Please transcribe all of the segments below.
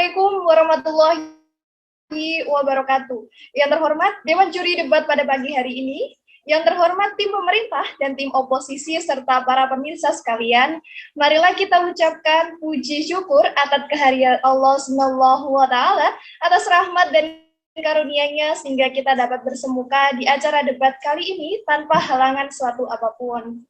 Assalamualaikum warahmatullahi wabarakatuh. Yang terhormat Dewan Juri Debat pada pagi hari ini, yang terhormat tim pemerintah dan tim oposisi serta para pemirsa sekalian, marilah kita ucapkan puji syukur atas kehadiran Allah Subhanahu wa taala atas rahmat dan karunia-Nya sehingga kita dapat bersemuka di acara debat kali ini tanpa halangan suatu apapun.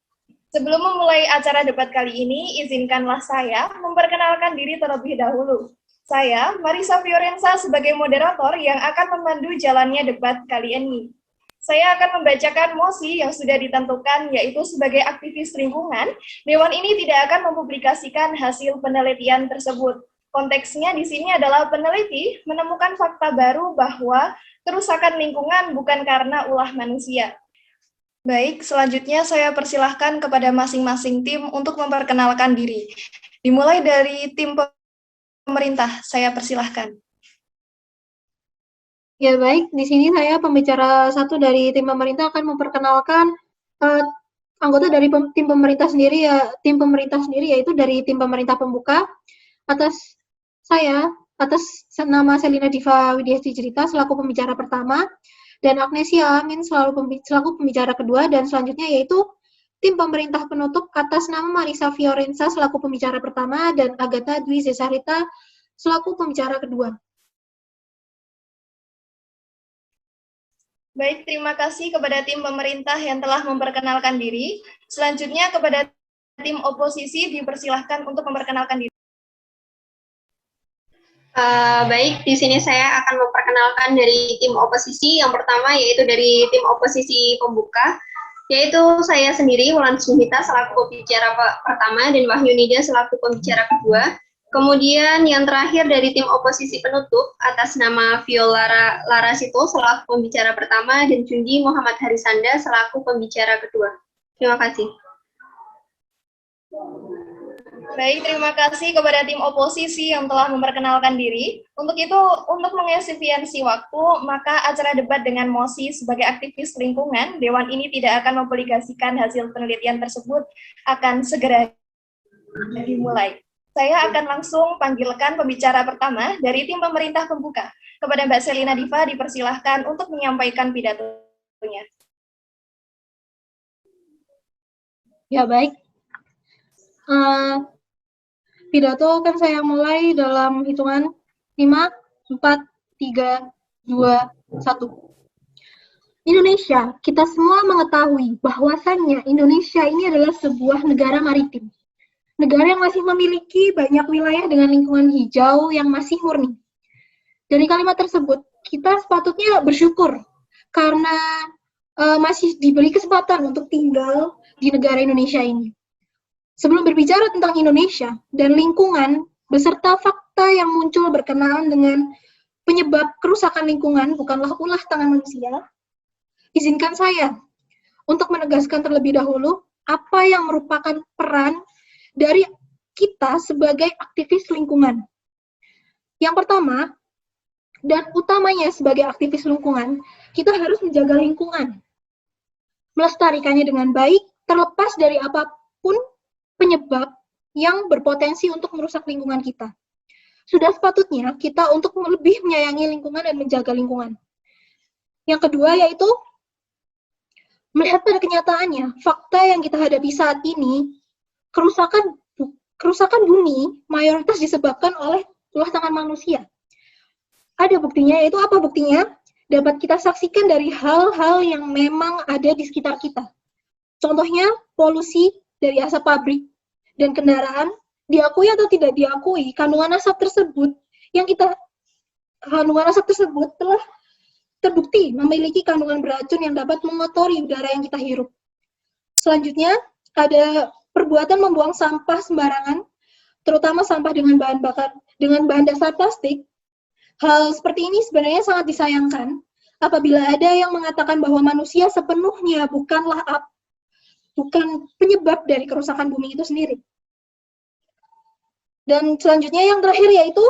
Sebelum memulai acara debat kali ini, izinkanlah saya memperkenalkan diri terlebih dahulu. Saya, Marisa Fiorenza, sebagai moderator yang akan memandu jalannya debat kali ini. Saya akan membacakan mosi yang sudah ditentukan, yaitu sebagai aktivis lingkungan, Dewan ini tidak akan mempublikasikan hasil penelitian tersebut. Konteksnya di sini adalah peneliti menemukan fakta baru bahwa kerusakan lingkungan bukan karena ulah manusia. Baik, selanjutnya saya persilahkan kepada masing-masing tim untuk memperkenalkan diri. Dimulai dari tim pemerintah, saya persilahkan. Ya baik, di sini saya pembicara satu dari tim pemerintah akan memperkenalkan anggota dari tim pemerintah sendiri yaitu dari tim pemerintah pembuka. Atas nama Selina Diva Widyasti Cerita selaku pembicara pertama, dan Agnesia Amin selaku pembicara kedua, dan selanjutnya yaitu tim pemerintah penutup atas nama Marisa Fiorenza selaku pembicara pertama dan Agatha Dwi Zesarita selaku pembicara kedua. Baik, terima kasih kepada tim pemerintah yang telah memperkenalkan diri. Selanjutnya kepada tim oposisi dipersilahkan untuk memperkenalkan diri. Baik, di sini saya akan memperkenalkan dari tim oposisi. Yang pertama yaitu dari tim oposisi pembuka, yaitu saya sendiri, Wulan Sumita, selaku pembicara pertama, dan Wahyu Nida selaku pembicara kedua. Kemudian yang terakhir dari tim oposisi penutup, atas nama Viola Larasito selaku pembicara pertama, dan Junji Muhammad Harisanda selaku pembicara kedua. Terima kasih. Baik, terima kasih kepada tim oposisi yang telah memperkenalkan diri. Untuk itu, untuk mengefisiensi waktu, maka acara debat dengan mosi sebagai aktivis lingkungan, Dewan ini tidak akan mempublikasikan hasil penelitian tersebut, akan segera dimulai. Saya akan langsung panggilkan pembicara pertama dari tim pemerintah pembuka. Kepada Mbak Selina Diva dipersilahkan untuk menyampaikan pidatonya. Ya baik. Pidato akan saya mulai dalam hitungan 5, 4, 3, 2, 1. Indonesia, kita semua mengetahui bahwasannya Indonesia ini adalah sebuah negara maritim. Negara yang masih memiliki banyak wilayah dengan lingkungan hijau yang masih murni. Dari kalimat tersebut, kita sepatutnya bersyukur karena masih diberi kesempatan untuk tinggal di negara Indonesia ini. Sebelum berbicara tentang Indonesia dan lingkungan, beserta fakta yang muncul berkenaan dengan penyebab kerusakan lingkungan bukanlah ulah tangan manusia, izinkan saya untuk menegaskan terlebih dahulu apa yang merupakan peran dari kita sebagai aktivis lingkungan. Yang pertama, dan utamanya sebagai aktivis lingkungan, kita harus menjaga lingkungan, melestarikannya dengan baik, terlepas dari apapun penyebab yang berpotensi untuk merusak lingkungan kita. Sudah sepatutnya kita untuk lebih menyayangi lingkungan dan menjaga lingkungan. Yang kedua yaitu melihat pada kenyataannya, fakta yang kita hadapi saat ini, kerusakan bumi mayoritas disebabkan oleh ulah tangan manusia. Ada buktinya, yaitu apa buktinya? Dapat kita saksikan dari hal-hal yang memang ada di sekitar kita. Contohnya, polusi dari asap pabrik dan kendaraan, diakui atau tidak diakui, kandungan asap tersebut telah terbukti memiliki kandungan beracun yang dapat mengotori udara yang kita hirup. Selanjutnya, ada perbuatan membuang sampah sembarangan, terutama sampah dengan bahan dasar plastik. Hal seperti ini sebenarnya sangat disayangkan apabila ada yang mengatakan bahwa manusia sepenuhnya bukan penyebab dari kerusakan bumi itu sendiri. Dan selanjutnya yang terakhir yaitu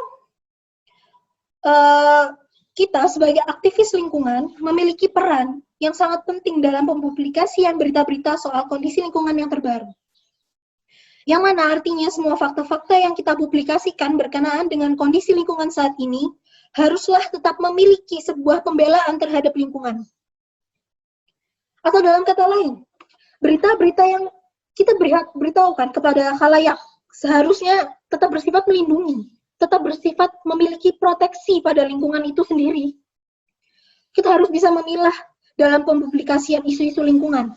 kita sebagai aktivis lingkungan memiliki peran yang sangat penting dalam pempublikasian berita-berita soal kondisi lingkungan yang terbaru. Yang mana artinya semua fakta-fakta yang kita publikasikan berkenaan dengan kondisi lingkungan saat ini haruslah tetap memiliki sebuah pembelaan terhadap lingkungan. Atau dalam kata lain, berita-berita yang kita beritahukan kepada khalayak seharusnya tetap bersifat melindungi, tetap bersifat memiliki proteksi pada lingkungan itu sendiri. Kita harus bisa memilah dalam pempublikasian isu-isu lingkungan.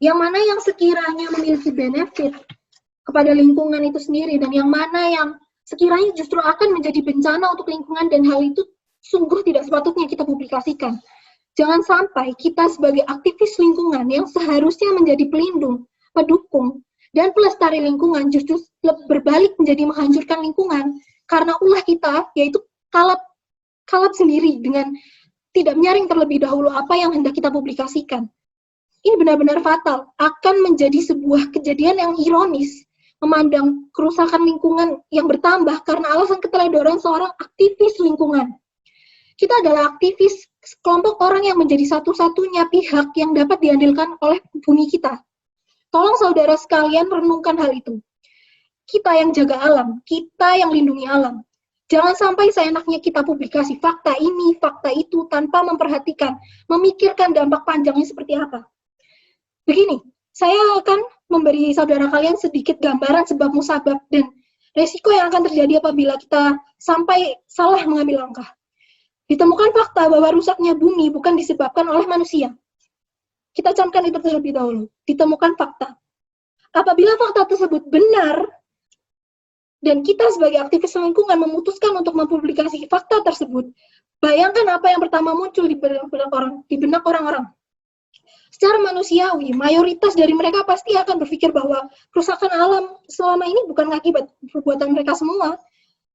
Yang mana yang sekiranya memiliki benefit kepada lingkungan itu sendiri, dan yang mana yang sekiranya justru akan menjadi bencana untuk lingkungan, dan hal itu sungguh tidak sepatutnya kita publikasikan. Jangan sampai kita sebagai aktivis lingkungan yang seharusnya menjadi pelindung, pendukung, dan pelestari lingkungan justru berbalik menjadi menghancurkan lingkungan karena ulah kita, yaitu kalap sendiri dengan tidak menyaring terlebih dahulu apa yang hendak kita publikasikan. Ini benar-benar fatal, akan menjadi sebuah kejadian yang ironis, memandang kerusakan lingkungan yang bertambah karena alasan keteledoran seorang aktivis lingkungan. Kita adalah aktivis kelompok orang yang menjadi satu-satunya pihak yang dapat diandalkan oleh bumi kita. Tolong saudara sekalian renungkan hal itu. Kita yang jaga alam, kita yang lindungi alam. Jangan sampai seenaknya kita publikasi fakta ini, fakta itu, tanpa memperhatikan, memikirkan dampak panjangnya seperti apa. Begini, saya akan memberi saudara kalian sedikit gambaran sebab musabab dan resiko yang akan terjadi apabila kita sampai salah mengambil langkah. Ditemukan fakta bahwa rusaknya bumi bukan disebabkan oleh manusia. Kita camkan itu terlebih dahulu. Ditemukan fakta. Apabila fakta tersebut benar, dan kita sebagai aktivis lingkungan memutuskan untuk mempublikasi fakta tersebut, bayangkan apa yang pertama muncul di benak orang-orang. Secara manusiawi, mayoritas dari mereka pasti akan berpikir bahwa kerusakan alam selama ini bukan akibat perbuatan mereka semua.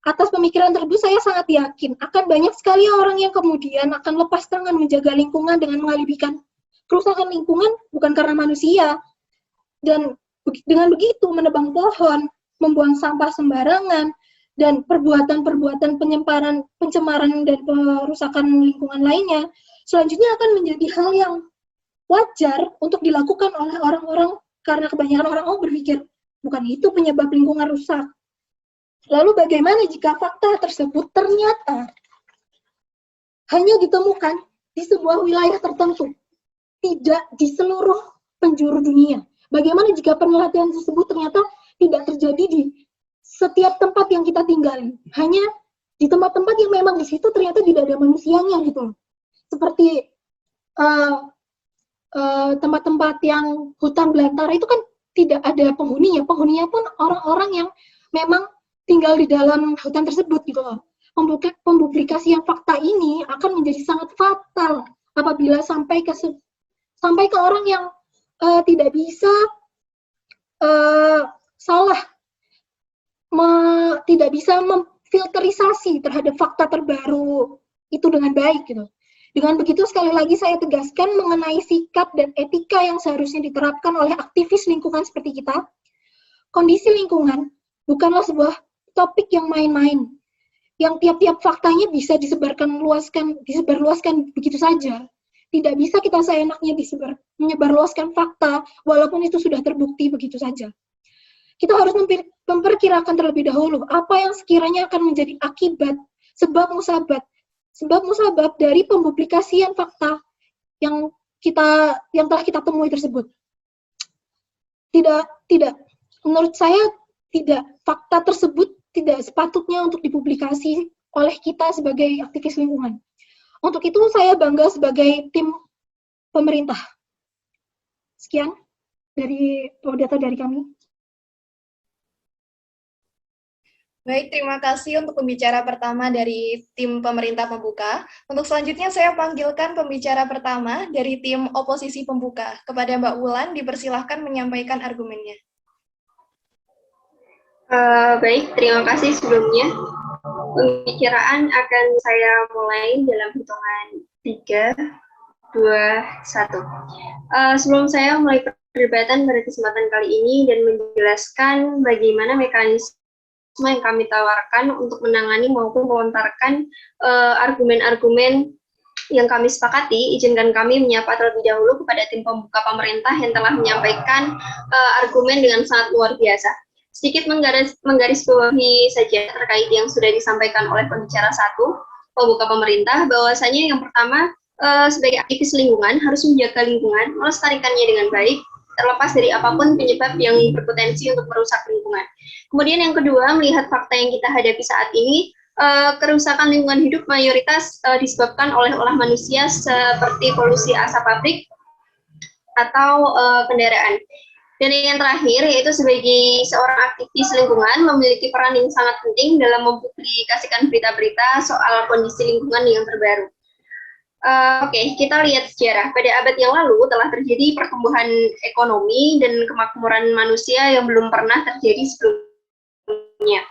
Atas pemikiran tersebut, saya sangat yakin akan banyak sekali orang yang kemudian akan lepas tangan menjaga lingkungan dengan mengalihkan kerusakan lingkungan bukan karena manusia. Dan dengan begitu menebang pohon, membuang sampah sembarangan, dan perbuatan-perbuatan pencemaran dan perusakan lingkungan lainnya, selanjutnya akan menjadi hal yang wajar untuk dilakukan oleh orang-orang karena kebanyakan orang berpikir, bukan itu penyebab lingkungan rusak. Lalu bagaimana jika fakta tersebut ternyata hanya ditemukan di sebuah wilayah tertentu, tidak di seluruh penjuru dunia? Bagaimana jika penelitian tersebut ternyata tidak terjadi di setiap tempat yang kita tinggali, hanya di tempat-tempat yang memang di situ ternyata tidak ada manusianya gitu. Seperti tempat-tempat yang hutan belantara itu kan tidak ada penghuninya pun orang-orang yang memang tinggal di dalam hutan tersebut gitu loh. Pempublikasian fakta ini akan menjadi sangat fatal apabila sampai ke orang yang tidak bisa tidak bisa memfilterisasi terhadap fakta terbaru itu dengan baik gitu. Dengan begitu, sekali lagi saya tegaskan mengenai sikap dan etika yang seharusnya diterapkan oleh aktivis lingkungan seperti kita. Kondisi lingkungan bukanlah sebuah topik yang main-main, yang tiap-tiap faktanya bisa disebarluaskan begitu saja. Tidak bisa kita seenaknya menyebarluaskan fakta, walaupun itu sudah terbukti begitu saja. Kita harus memperkirakan terlebih dahulu apa yang sekiranya akan menjadi akibat, sebab musabab dari pempublikasian fakta yang telah kita temui tersebut. Tidak, menurut saya tidak, fakta tersebut tidak sepatutnya untuk dipublikasi oleh kita sebagai aktivis lingkungan. Untuk itu saya bangga sebagai tim pemerintah. Sekian dari data dari kami. Baik, terima kasih untuk pembicara pertama dari tim pemerintah pembuka. Untuk selanjutnya saya panggilkan pembicara pertama dari tim oposisi pembuka. Kepada Mbak Wulan, dipersilahkan menyampaikan argumennya. Baik, terima kasih sebelumnya. Pembicaraan akan saya mulai dalam hitungan 3, 2, 1. Sebelum saya mulai perdebatan pada kesempatan kali ini dan menjelaskan bagaimana mekanisme yang kami tawarkan untuk menangani maupun melontarkan argumen-argumen yang kami sepakati, izinkan kami menyapa terlebih dahulu kepada tim pembuka pemerintah yang telah menyampaikan argumen dengan sangat luar biasa. Sedikit menggarisbawahi saja terkait yang sudah disampaikan oleh pembicara satu, pembuka pemerintah, bahwasanya yang pertama, sebagai aktivis lingkungan harus menjaga lingkungan, melestarikannya dengan baik, terlepas dari apapun penyebab yang berpotensi untuk merusak lingkungan. Kemudian yang kedua, melihat fakta yang kita hadapi saat ini, kerusakan lingkungan hidup mayoritas disebabkan oleh olah manusia seperti polusi asap pabrik atau kendaraan. Dan yang terakhir, yaitu sebagai seorang aktivis lingkungan memiliki peran yang sangat penting dalam mempublikasikan berita-berita soal kondisi lingkungan yang terbaru. Oke, kita lihat sejarah. Pada abad yang lalu telah terjadi pertumbuhan ekonomi dan kemakmuran manusia yang belum pernah terjadi sebelumnya.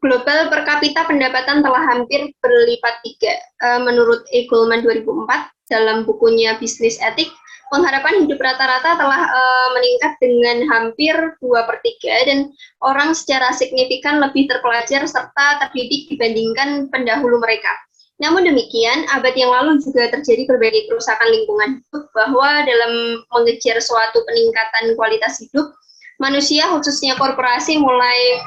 Global per kapita pendapatan telah hampir berlipat 3. Menurut E. Goldman 2004, dalam bukunya Bisnis Etik, pengharapan hidup rata-rata telah meningkat dengan hampir 2/3 dan orang secara signifikan lebih terpelajar serta terdidik dibandingkan pendahulu mereka. Namun demikian, abad yang lalu juga terjadi berbagai kerusakan lingkungan hidup, bahwa dalam mengejar suatu peningkatan kualitas hidup, manusia khususnya korporasi mulai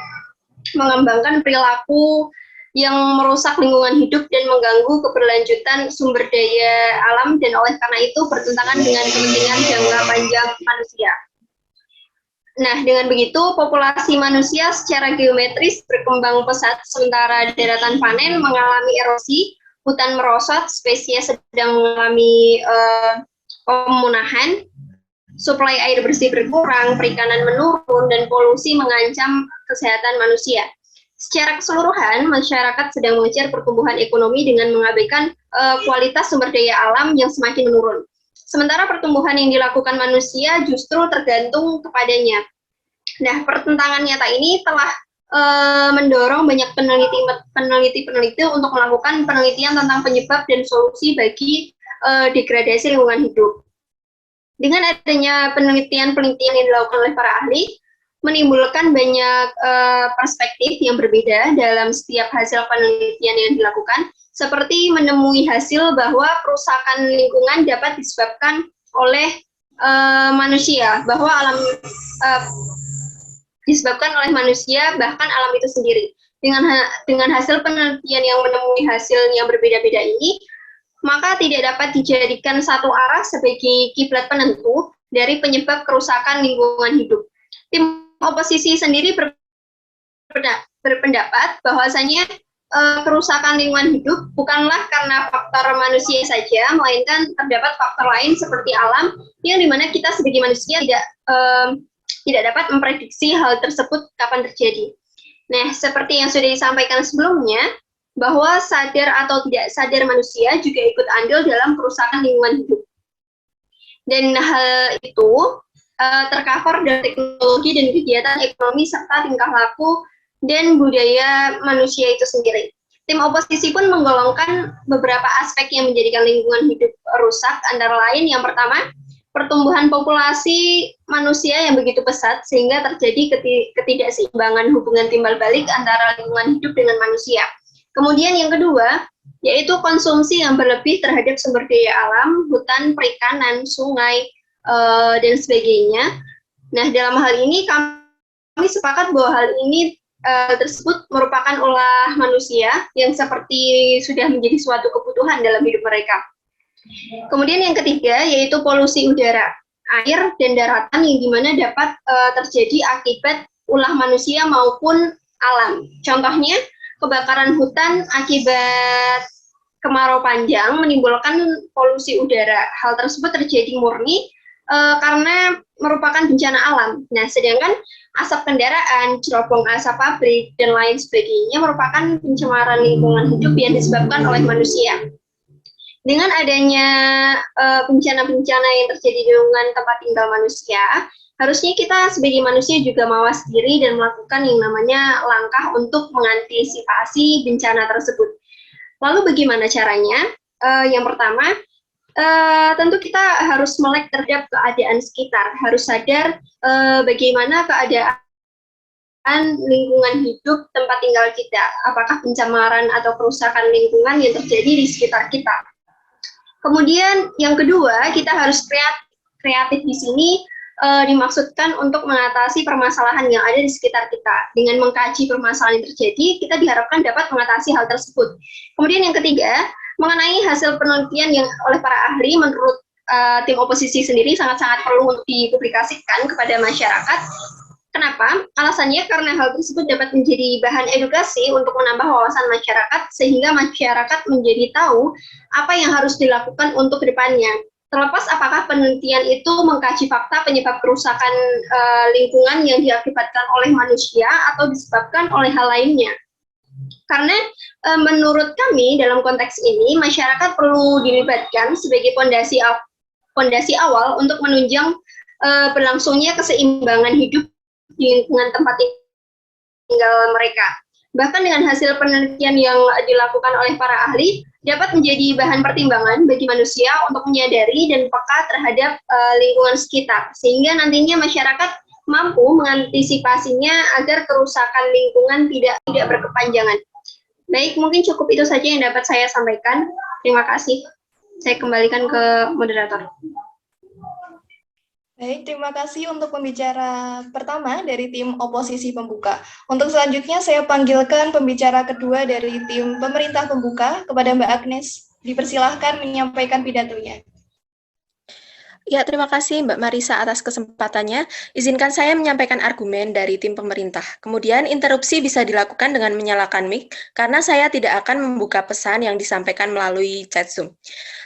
mengembangkan perilaku yang merusak lingkungan hidup dan mengganggu keberlanjutan sumber daya alam, dan oleh karena itu bertentangan dengan kepentingan jangka panjang manusia. Nah, dengan begitu populasi manusia secara geometris berkembang pesat, sementara daratan panen mengalami erosi, hutan merosot, spesies sedang mengalami pemunahan, suplai air bersih berkurang, perikanan menurun, dan polusi mengancam kesehatan manusia. Secara keseluruhan, masyarakat sedang mengejar pertumbuhan ekonomi dengan mengabaikan kualitas sumber daya alam yang semakin menurun. Sementara pertumbuhan yang dilakukan manusia justru tergantung kepadanya. Nah, pertentangan nyata ini telah mendorong banyak peneliti untuk melakukan penelitian tentang penyebab dan solusi bagi degradasi lingkungan hidup. Dengan adanya penelitian-penelitian yang dilakukan oleh para ahli, menimbulkan banyak perspektif yang berbeda dalam setiap hasil penelitian yang dilakukan, seperti menemui hasil bahwa kerusakan lingkungan dapat disebabkan oleh manusia, bahwa disebabkan oleh manusia, bahkan alam itu sendiri. Dengan hasil penelitian yang menemui hasil yang berbeda-beda ini, maka tidak dapat dijadikan satu arah sebagai kiblat penentu dari penyebab kerusakan lingkungan hidup. Tim oposisi sendiri berpendapat bahwasanya kerusakan lingkungan hidup bukanlah karena faktor manusia saja, melainkan terdapat faktor lain seperti alam, yang dimana kita sebagai manusia tidak dapat memprediksi hal tersebut kapan terjadi. Nah, seperti yang sudah disampaikan sebelumnya, bahwa sadar atau tidak sadar manusia juga ikut andil dalam kerusakan lingkungan hidup. Dan hal itu tercover dari teknologi dan kegiatan ekonomi serta tingkah laku dan budaya manusia itu sendiri. Tim oposisi pun menggolongkan beberapa aspek yang menjadikan lingkungan hidup rusak, antara lain yang pertama, pertumbuhan populasi manusia yang begitu pesat sehingga terjadi ketidakseimbangan hubungan timbal balik antara lingkungan hidup dengan manusia. Kemudian yang kedua, yaitu konsumsi yang berlebih terhadap sumber daya alam, hutan, perikanan, sungai, dan sebagainya. Nah, dalam hal ini kami sepakat bahwa hal ini tersebut merupakan ulah manusia yang seperti sudah menjadi suatu kebutuhan dalam hidup mereka. Kemudian yang ketiga, yaitu polusi udara, air, dan daratan yang dimana dapat terjadi akibat ulah manusia maupun alam. Contohnya, kebakaran hutan akibat kemarau panjang menimbulkan polusi udara. Hal tersebut terjadi murni karena merupakan bencana alam. Nah, sedangkan asap kendaraan, cerobong asap pabrik, dan lain sebagainya merupakan pencemaran lingkungan hidup yang disebabkan oleh manusia. Dengan adanya bencana-bencana yang terjadi di lingkungan tempat tinggal manusia, harusnya kita sebagai manusia juga mawas diri dan melakukan yang namanya langkah untuk mengantisipasi bencana tersebut. Lalu bagaimana caranya? Yang pertama, tentu kita harus melek terhadap keadaan sekitar, harus sadar bagaimana keadaan lingkungan hidup tempat tinggal kita, apakah pencemaran atau kerusakan lingkungan yang terjadi di sekitar kita. Kemudian yang kedua, kita harus kreatif. Kreatif di sini dimaksudkan untuk mengatasi permasalahan yang ada di sekitar kita. Dengan mengkaji permasalahan yang terjadi, kita diharapkan dapat mengatasi hal tersebut. Kemudian yang ketiga, mengenai hasil penelitian yang oleh para ahli, menurut tim oposisi sendiri sangat-sangat perlu untuk dipublikasikan kepada masyarakat. Kenapa? Alasannya karena hal tersebut dapat menjadi bahan edukasi untuk menambah wawasan masyarakat, sehingga masyarakat menjadi tahu apa yang harus dilakukan untuk kedepannya. Terlepas apakah penelitian itu mengkaji fakta penyebab kerusakan lingkungan yang diakibatkan oleh manusia atau disebabkan oleh hal lainnya. Karena menurut kami dalam konteks ini, masyarakat perlu dilibatkan sebagai fondasi awal untuk menunjang berlangsungnya keseimbangan hidup di lingkungan tempat tinggal mereka. Bahkan dengan hasil penelitian yang dilakukan oleh para ahli, dapat menjadi bahan pertimbangan bagi manusia untuk menyadari dan peka terhadap lingkungan sekitar, sehingga nantinya masyarakat mampu mengantisipasinya agar kerusakan lingkungan tidak berkepanjangan. Baik, mungkin cukup itu saja yang dapat saya sampaikan. Terima kasih. Saya kembalikan ke moderator. Baik, terima kasih untuk pembicara pertama dari tim oposisi pembuka. Untuk selanjutnya saya panggilkan pembicara kedua dari tim pemerintah pembuka, kepada Mbak Agnes. Dipersilahkan menyampaikan pidatonya. Ya, terima kasih Mbak Marisa atas kesempatannya. Izinkan saya menyampaikan argumen dari tim pemerintah. Kemudian interupsi bisa dilakukan dengan menyalakan mic, karena saya tidak akan membuka pesan yang disampaikan melalui chat Zoom.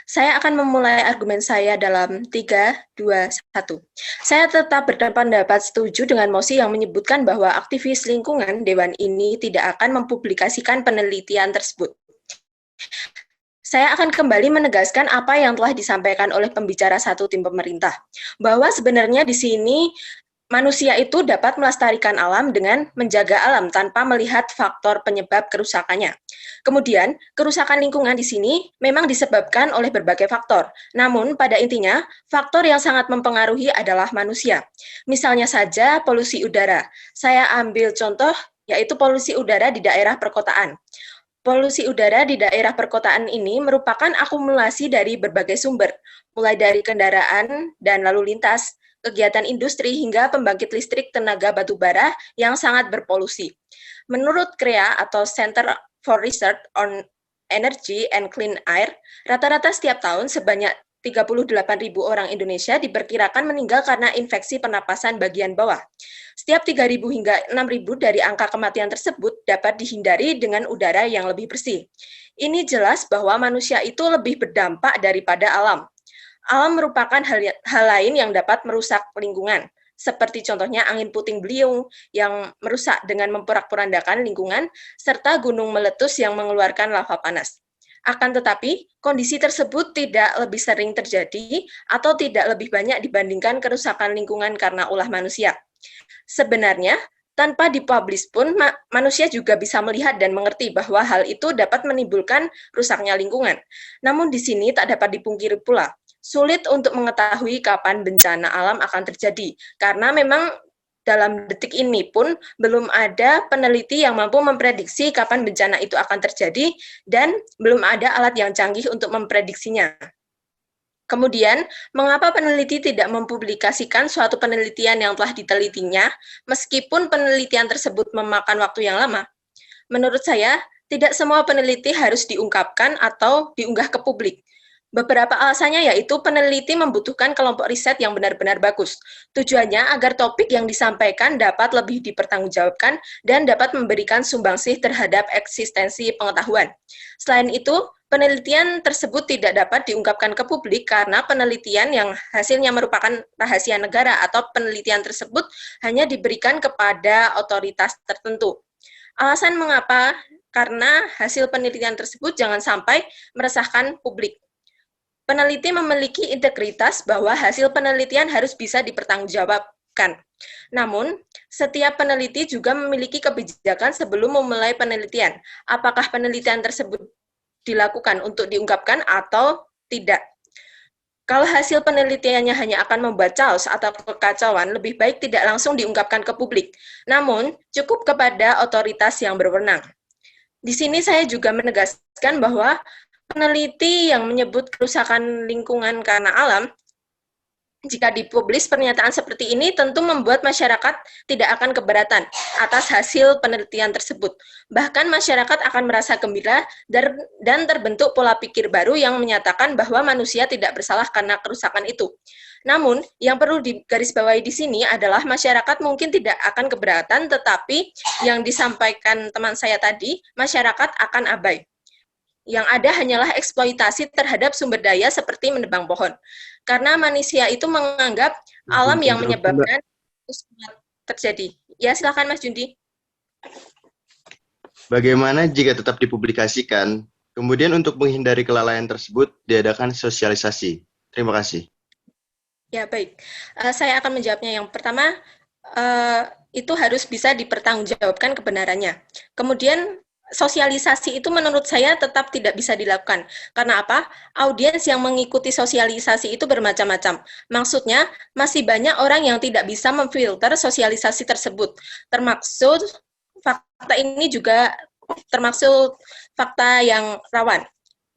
Saya akan memulai argumen saya dalam 3, 2, 1. Saya tetap berpendapat setuju dengan mosi yang menyebutkan bahwa aktivis lingkungan Dewan ini tidak akan mempublikasikan penelitian tersebut. Saya akan kembali menegaskan apa yang telah disampaikan oleh pembicara satu tim pemerintah, bahwa sebenarnya di sini manusia itu dapat melestarikan alam dengan menjaga alam tanpa melihat faktor penyebab kerusakannya. Kemudian, kerusakan lingkungan di sini memang disebabkan oleh berbagai faktor. Namun, pada intinya, faktor yang sangat mempengaruhi adalah manusia. Misalnya saja polusi udara. Saya ambil contoh, yaitu polusi udara di daerah perkotaan. Polusi udara di daerah perkotaan ini merupakan akumulasi dari berbagai sumber, mulai dari kendaraan dan lalu lintas, kegiatan industri hingga pembangkit listrik tenaga batubara yang sangat berpolusi. Menurut CREA atau Center for Research on Energy and Clean Air, rata-rata setiap tahun sebanyak 38.000 orang Indonesia diperkirakan meninggal karena infeksi pernapasan bagian bawah. Setiap 3.000 hingga 6.000 dari angka kematian tersebut dapat dihindari dengan udara yang lebih bersih. Ini jelas bahwa manusia itu lebih berdampak daripada alam. Alam merupakan hal lain yang dapat merusak lingkungan, seperti contohnya angin puting beliung yang merusak dengan memporak-porandakan lingkungan, serta gunung meletus yang mengeluarkan lava panas. Akan tetapi, kondisi tersebut tidak lebih sering terjadi atau tidak lebih banyak dibandingkan kerusakan lingkungan karena ulah manusia. Sebenarnya, tanpa dipublish pun, manusia juga bisa melihat dan mengerti bahwa hal itu dapat menimbulkan rusaknya lingkungan. Namun di sini tak dapat dipungkiri pula, sulit untuk mengetahui kapan bencana alam akan terjadi, karena memang dalam detik ini pun belum ada peneliti yang mampu memprediksi kapan bencana itu akan terjadi dan belum ada alat yang canggih untuk memprediksinya. Kemudian, mengapa peneliti tidak mempublikasikan suatu penelitian yang telah ditelitinya, meskipun penelitian tersebut memakan waktu yang lama? Menurut saya, tidak semua peneliti harus diungkapkan atau diunggah ke publik. Beberapa alasannya yaitu peneliti membutuhkan kelompok riset yang benar-benar bagus. Tujuannya agar topik yang disampaikan dapat lebih dipertanggungjawabkan dan dapat memberikan sumbangsih terhadap eksistensi pengetahuan. Selain itu, penelitian tersebut tidak dapat diungkapkan ke publik karena penelitian yang hasilnya merupakan rahasia negara atau penelitian tersebut hanya diberikan kepada otoritas tertentu. Alasan mengapa? Karena hasil penelitian tersebut jangan sampai meresahkan publik. Peneliti memiliki integritas bahwa hasil penelitian harus bisa dipertanggungjawabkan. Namun, setiap peneliti juga memiliki kebijakan sebelum memulai penelitian. Apakah penelitian tersebut dilakukan untuk diungkapkan atau tidak? Kalau hasil penelitiannya hanya akan membuat chaos atau kekacauan, lebih baik tidak langsung diungkapkan ke publik. Namun, cukup kepada otoritas yang berwenang. Di sini saya juga menegaskan bahwa peneliti yang menyebut kerusakan lingkungan karena alam, jika dipublis pernyataan seperti ini tentu membuat masyarakat tidak akan keberatan atas hasil penelitian tersebut. Bahkan masyarakat akan merasa gembira dan terbentuk pola pikir baru yang menyatakan bahwa manusia tidak bersalah karena kerusakan itu. Namun, yang perlu digarisbawahi di sini adalah masyarakat mungkin tidak akan keberatan, tetapi yang disampaikan teman saya tadi, masyarakat akan abai. Yang ada hanyalah eksploitasi terhadap sumber daya seperti menebang pohon. Karena manusia itu menganggap alam yang menyebabkan itu terjadi. Ya, silakan Mas Jundi. Bagaimana jika tetap dipublikasikan, kemudian untuk menghindari kelalaian tersebut diadakan sosialisasi? Terima kasih. Ya, baik. Saya akan menjawabnya. Yang pertama, itu harus bisa dipertanggungjawabkan kebenarannya. Kemudian, sosialisasi itu menurut saya tetap tidak bisa dilakukan. Karena apa? Audiens yang mengikuti sosialisasi itu bermacam-macam. Maksudnya, masih banyak orang yang tidak bisa memfilter sosialisasi tersebut. Termaksud fakta ini juga termaksud fakta yang rawan,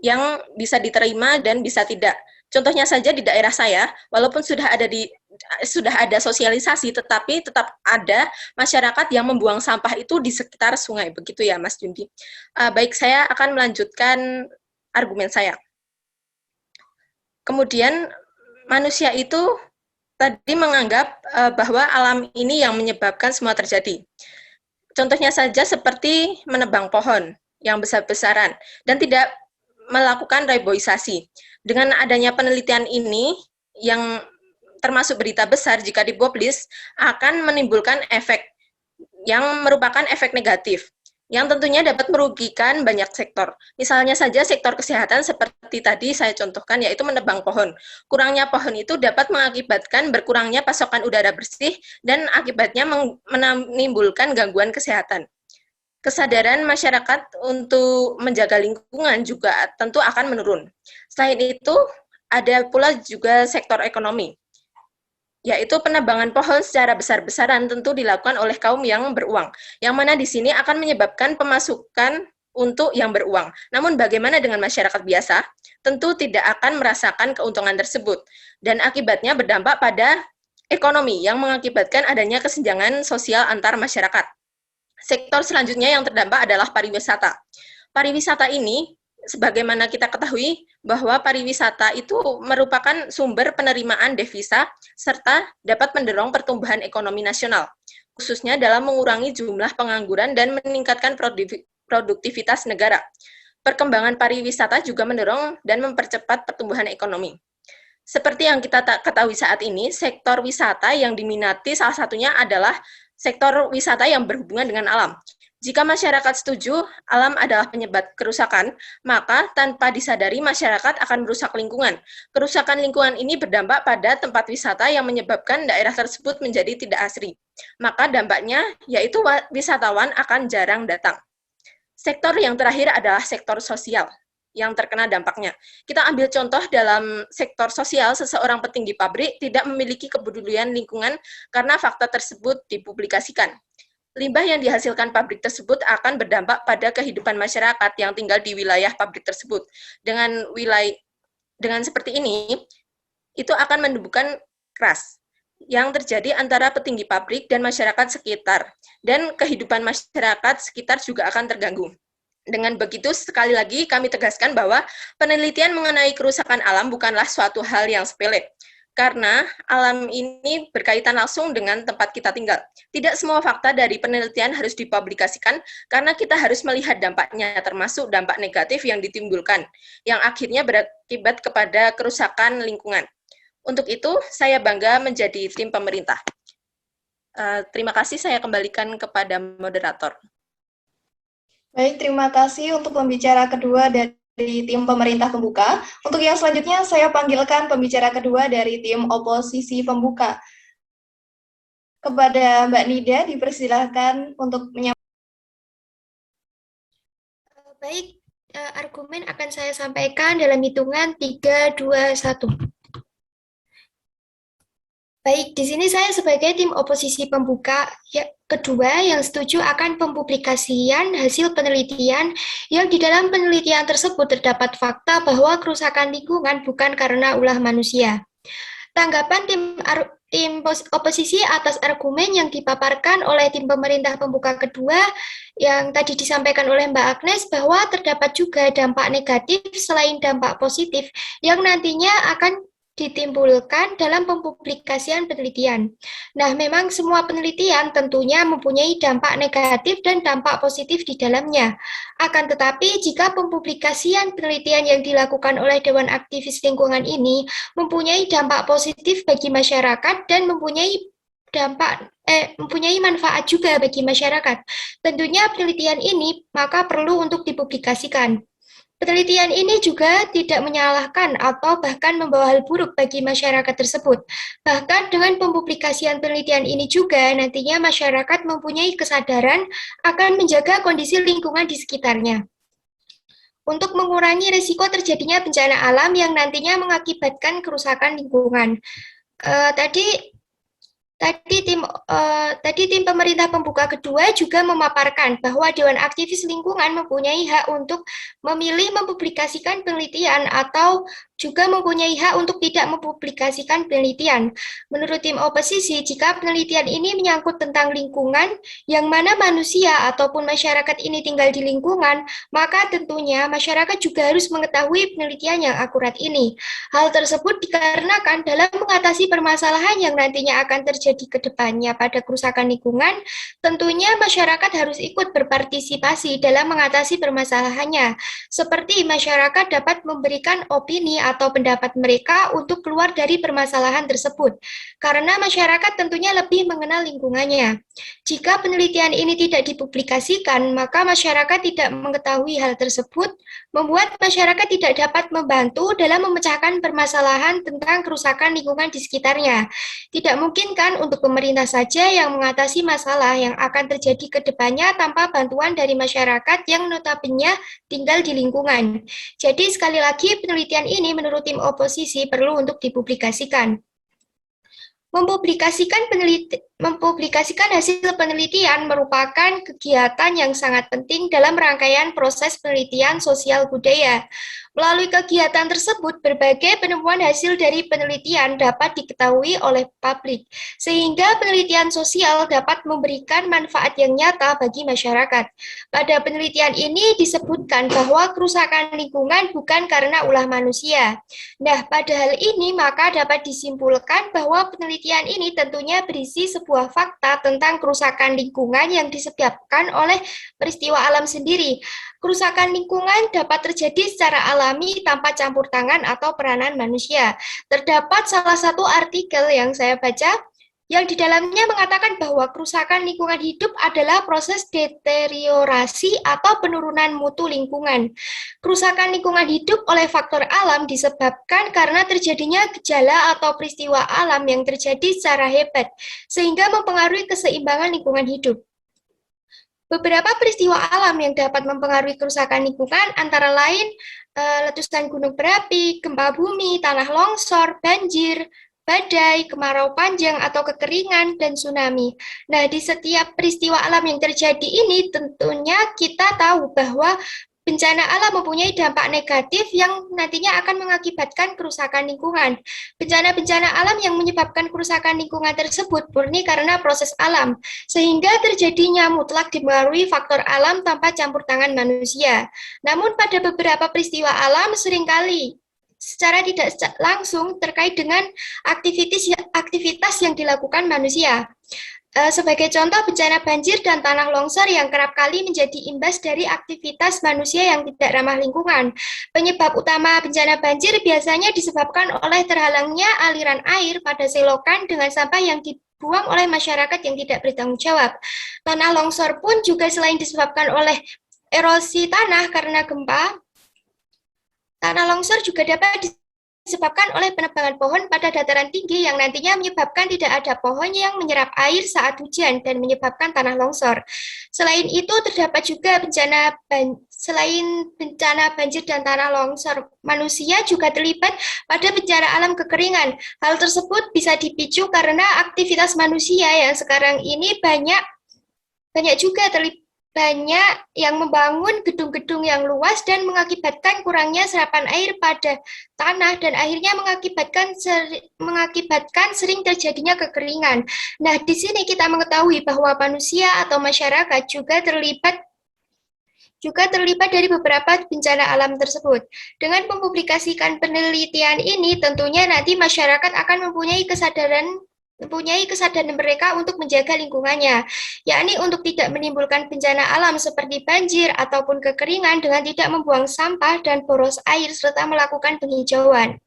yang bisa diterima dan bisa tidak. Contohnya saja di daerah saya, walaupun sudah ada sosialisasi, tetapi tetap ada masyarakat yang membuang sampah itu di sekitar sungai. Begitu ya, Mas Jundi. Baik, saya akan melanjutkan argumen saya. Kemudian, manusia itu tadi menganggap bahwa alam ini yang menyebabkan semua terjadi. Contohnya saja seperti menebang pohon yang besar-besaran dan tidak melakukan reboisasi. Dengan adanya penelitian ini, yang termasuk berita besar jika dipublis, akan menimbulkan efek yang merupakan efek negatif, yang tentunya dapat merugikan banyak sektor. Misalnya saja sektor kesehatan seperti tadi saya contohkan, yaitu menebang pohon. Kurangnya pohon itu dapat mengakibatkan berkurangnya pasokan udara bersih dan akibatnya menimbulkan gangguan kesehatan. Kesadaran masyarakat untuk menjaga lingkungan juga tentu akan menurun. Selain itu, ada pula juga sektor ekonomi, yaitu penebangan pohon secara besar-besaran tentu dilakukan oleh kaum yang beruang, yang mana di sini akan menyebabkan pemasukan untuk yang beruang. Namun bagaimana dengan masyarakat biasa? Tentu tidak akan merasakan keuntungan tersebut, dan akibatnya berdampak pada ekonomi yang mengakibatkan adanya kesenjangan sosial antar masyarakat. Sektor selanjutnya yang terdampak adalah pariwisata. Pariwisata ini, sebagaimana kita ketahui, bahwa pariwisata itu merupakan sumber penerimaan devisa serta dapat mendorong pertumbuhan ekonomi nasional, khususnya dalam mengurangi jumlah pengangguran dan meningkatkan produktivitas negara. Perkembangan pariwisata juga mendorong dan mempercepat pertumbuhan ekonomi. Seperti yang kita ketahui saat ini, sektor wisata yang diminati salah satunya adalah sektor wisata yang berhubungan dengan alam. Jika masyarakat setuju alam adalah penyebab kerusakan, maka tanpa disadari masyarakat akan merusak lingkungan. Kerusakan lingkungan ini berdampak pada tempat wisata yang menyebabkan daerah tersebut menjadi tidak asri. Maka dampaknya yaitu wisatawan akan jarang datang. Sektor yang terakhir adalah sektor sosial yang terkena dampaknya. Kita ambil contoh dalam sektor sosial, seseorang petinggi pabrik tidak memiliki kepedulian lingkungan karena fakta tersebut dipublikasikan. Limbah yang dihasilkan pabrik tersebut akan berdampak pada kehidupan masyarakat yang tinggal di wilayah pabrik tersebut. Dengan seperti ini, itu akan menimbulkan keras yang terjadi antara petinggi pabrik dan masyarakat sekitar, dan kehidupan masyarakat sekitar juga akan terganggu. Dengan begitu, sekali lagi kami tegaskan bahwa penelitian mengenai kerusakan alam bukanlah suatu hal yang sepele, karena alam ini berkaitan langsung dengan tempat kita tinggal. Tidak semua fakta dari penelitian harus dipublikasikan, karena kita harus melihat dampaknya, termasuk dampak negatif yang ditimbulkan, yang akhirnya berakibat kepada kerusakan lingkungan. Untuk itu, saya bangga menjadi tim pemerintah. Terima kasih, saya kembalikan kepada moderator. Baik, terima kasih untuk pembicara kedua dari tim pemerintah pembuka. Untuk yang selanjutnya, saya panggilkan pembicara kedua dari tim oposisi pembuka. Kepada Mbak Nida, dipersilahkan untuk menyampaikan. Baik, argumen akan saya sampaikan dalam hitungan 3, 2, 1. Baik, di sini saya sebagai tim oposisi pembuka kedua yang setuju akan pempublikasian hasil penelitian yang di dalam penelitian tersebut terdapat fakta bahwa kerusakan lingkungan bukan karena ulah manusia. Tanggapan tim oposisi atas argumen yang dipaparkan oleh tim pemerintah pembuka kedua yang tadi disampaikan oleh Mbak Agnes bahwa terdapat juga dampak negatif selain dampak positif yang nantinya akan ditimbulkan dalam pempublikasian penelitian. Nah, memang semua penelitian tentunya mempunyai dampak negatif dan dampak positif di dalamnya. Akan tetapi, jika pempublikasian penelitian yang dilakukan oleh Dewan Aktivis Lingkungan ini mempunyai dampak positif bagi masyarakat dan mempunyai manfaat juga bagi masyarakat. Tentunya penelitian ini maka perlu untuk dipublikasikan. Penelitian ini juga tidak menyalahkan atau bahkan membawa hal buruk bagi masyarakat tersebut. Bahkan dengan pempublikasian penelitian ini juga nantinya masyarakat mempunyai kesadaran akan menjaga kondisi lingkungan di sekitarnya. Untuk mengurangi risiko terjadinya bencana alam yang nantinya mengakibatkan kerusakan lingkungan. Tadi tim pemerintah pembuka kedua juga memaparkan bahwa Dewan Aktivis Lingkungan mempunyai hak untuk memilih mempublikasikan penelitian atau juga mempunyai hak untuk tidak mempublikasikan penelitian. Menurut tim oposisi, jika penelitian ini menyangkut tentang lingkungan, yang mana manusia ataupun masyarakat ini tinggal di lingkungan, maka tentunya masyarakat juga harus mengetahui penelitian yang akurat ini. Hal tersebut dikarenakan dalam mengatasi permasalahan yang nantinya akan terjadi ke depannya pada kerusakan lingkungan, tentunya masyarakat harus ikut berpartisipasi dalam mengatasi permasalahannya. Seperti masyarakat dapat memberikan opini atau pendapat mereka untuk keluar dari permasalahan tersebut, karena masyarakat tentunya lebih mengenal lingkungannya. Jika penelitian ini tidak dipublikasikan, maka masyarakat tidak mengetahui hal tersebut, membuat masyarakat tidak dapat membantu dalam memecahkan permasalahan tentang kerusakan lingkungan di sekitarnya. Tidak mungkin kan untuk pemerintah saja yang mengatasi masalah yang akan terjadi ke depannya tanpa bantuan dari masyarakat yang notabene tinggal di lingkungan. Jadi sekali lagi penelitian ini menurut tim oposisi perlu untuk dipublikasikan. Mempublikasikan hasil penelitian merupakan kegiatan yang sangat penting dalam rangkaian proses penelitian sosial budaya. Melalui kegiatan tersebut, berbagai penemuan hasil dari penelitian dapat diketahui oleh publik, sehingga penelitian sosial dapat memberikan manfaat yang nyata bagi masyarakat. Pada penelitian ini disebutkan bahwa kerusakan lingkungan bukan karena ulah manusia. Nah, pada hal ini maka dapat disimpulkan bahwa penelitian ini tentunya berisi sebuah fakta tentang kerusakan lingkungan yang disebabkan oleh peristiwa alam sendiri. Kerusakan lingkungan dapat terjadi secara alami tanpa campur tangan atau peranan manusia. Terdapat salah satu artikel yang saya baca yang di dalamnya mengatakan bahwa kerusakan lingkungan hidup adalah proses deteriorasi atau penurunan mutu lingkungan. Kerusakan lingkungan hidup oleh faktor alam disebabkan karena terjadinya gejala atau peristiwa alam yang terjadi secara hebat, sehingga mempengaruhi keseimbangan lingkungan hidup. Beberapa peristiwa alam yang dapat mempengaruhi kerusakan lingkungan antara lain letusan gunung berapi, gempa bumi, tanah longsor, banjir, badai, kemarau panjang atau kekeringan, dan tsunami. Nah, di setiap peristiwa alam yang terjadi ini tentunya kita tahu bahwa bencana alam mempunyai dampak negatif yang nantinya akan mengakibatkan kerusakan lingkungan. Bencana-bencana alam yang menyebabkan kerusakan lingkungan tersebut murni karena proses alam, sehingga terjadinya mutlak dipengaruhi faktor alam tanpa campur tangan manusia. Namun pada beberapa peristiwa alam seringkali secara tidak langsung terkait dengan aktivitas yang dilakukan manusia. Sebagai contoh, bencana banjir dan tanah longsor yang kerap kali menjadi imbas dari aktivitas manusia yang tidak ramah lingkungan. Penyebab utama bencana banjir biasanya disebabkan oleh terhalangnya aliran air pada selokan dengan sampah yang dibuang oleh masyarakat yang tidak bertanggung jawab. Tanah longsor pun juga selain disebabkan oleh erosi tanah karena gempa, tanah longsor juga dapat disebabkan oleh penebangan pohon pada dataran tinggi yang nantinya menyebabkan tidak ada pohon yang menyerap air saat hujan dan menyebabkan tanah longsor. Selain itu, terdapat juga selain bencana banjir dan tanah longsor, manusia juga terlibat pada bencana alam kekeringan. Hal tersebut bisa dipicu karena aktivitas manusia yang sekarang ini banyak juga banyak yang membangun gedung-gedung yang luas dan mengakibatkan kurangnya serapan air pada tanah dan akhirnya mengakibatkan sering terjadinya kekeringan. Nah, di sini kita mengetahui bahwa manusia atau masyarakat juga terlibat dari beberapa bencana alam tersebut. Dengan mempublikasikan penelitian ini, tentunya nanti masyarakat akan mempunyai kesadaran mereka untuk menjaga lingkungannya, yakni untuk tidak menimbulkan bencana alam seperti banjir ataupun kekeringan dengan tidak membuang sampah dan boros air serta melakukan penghijauan.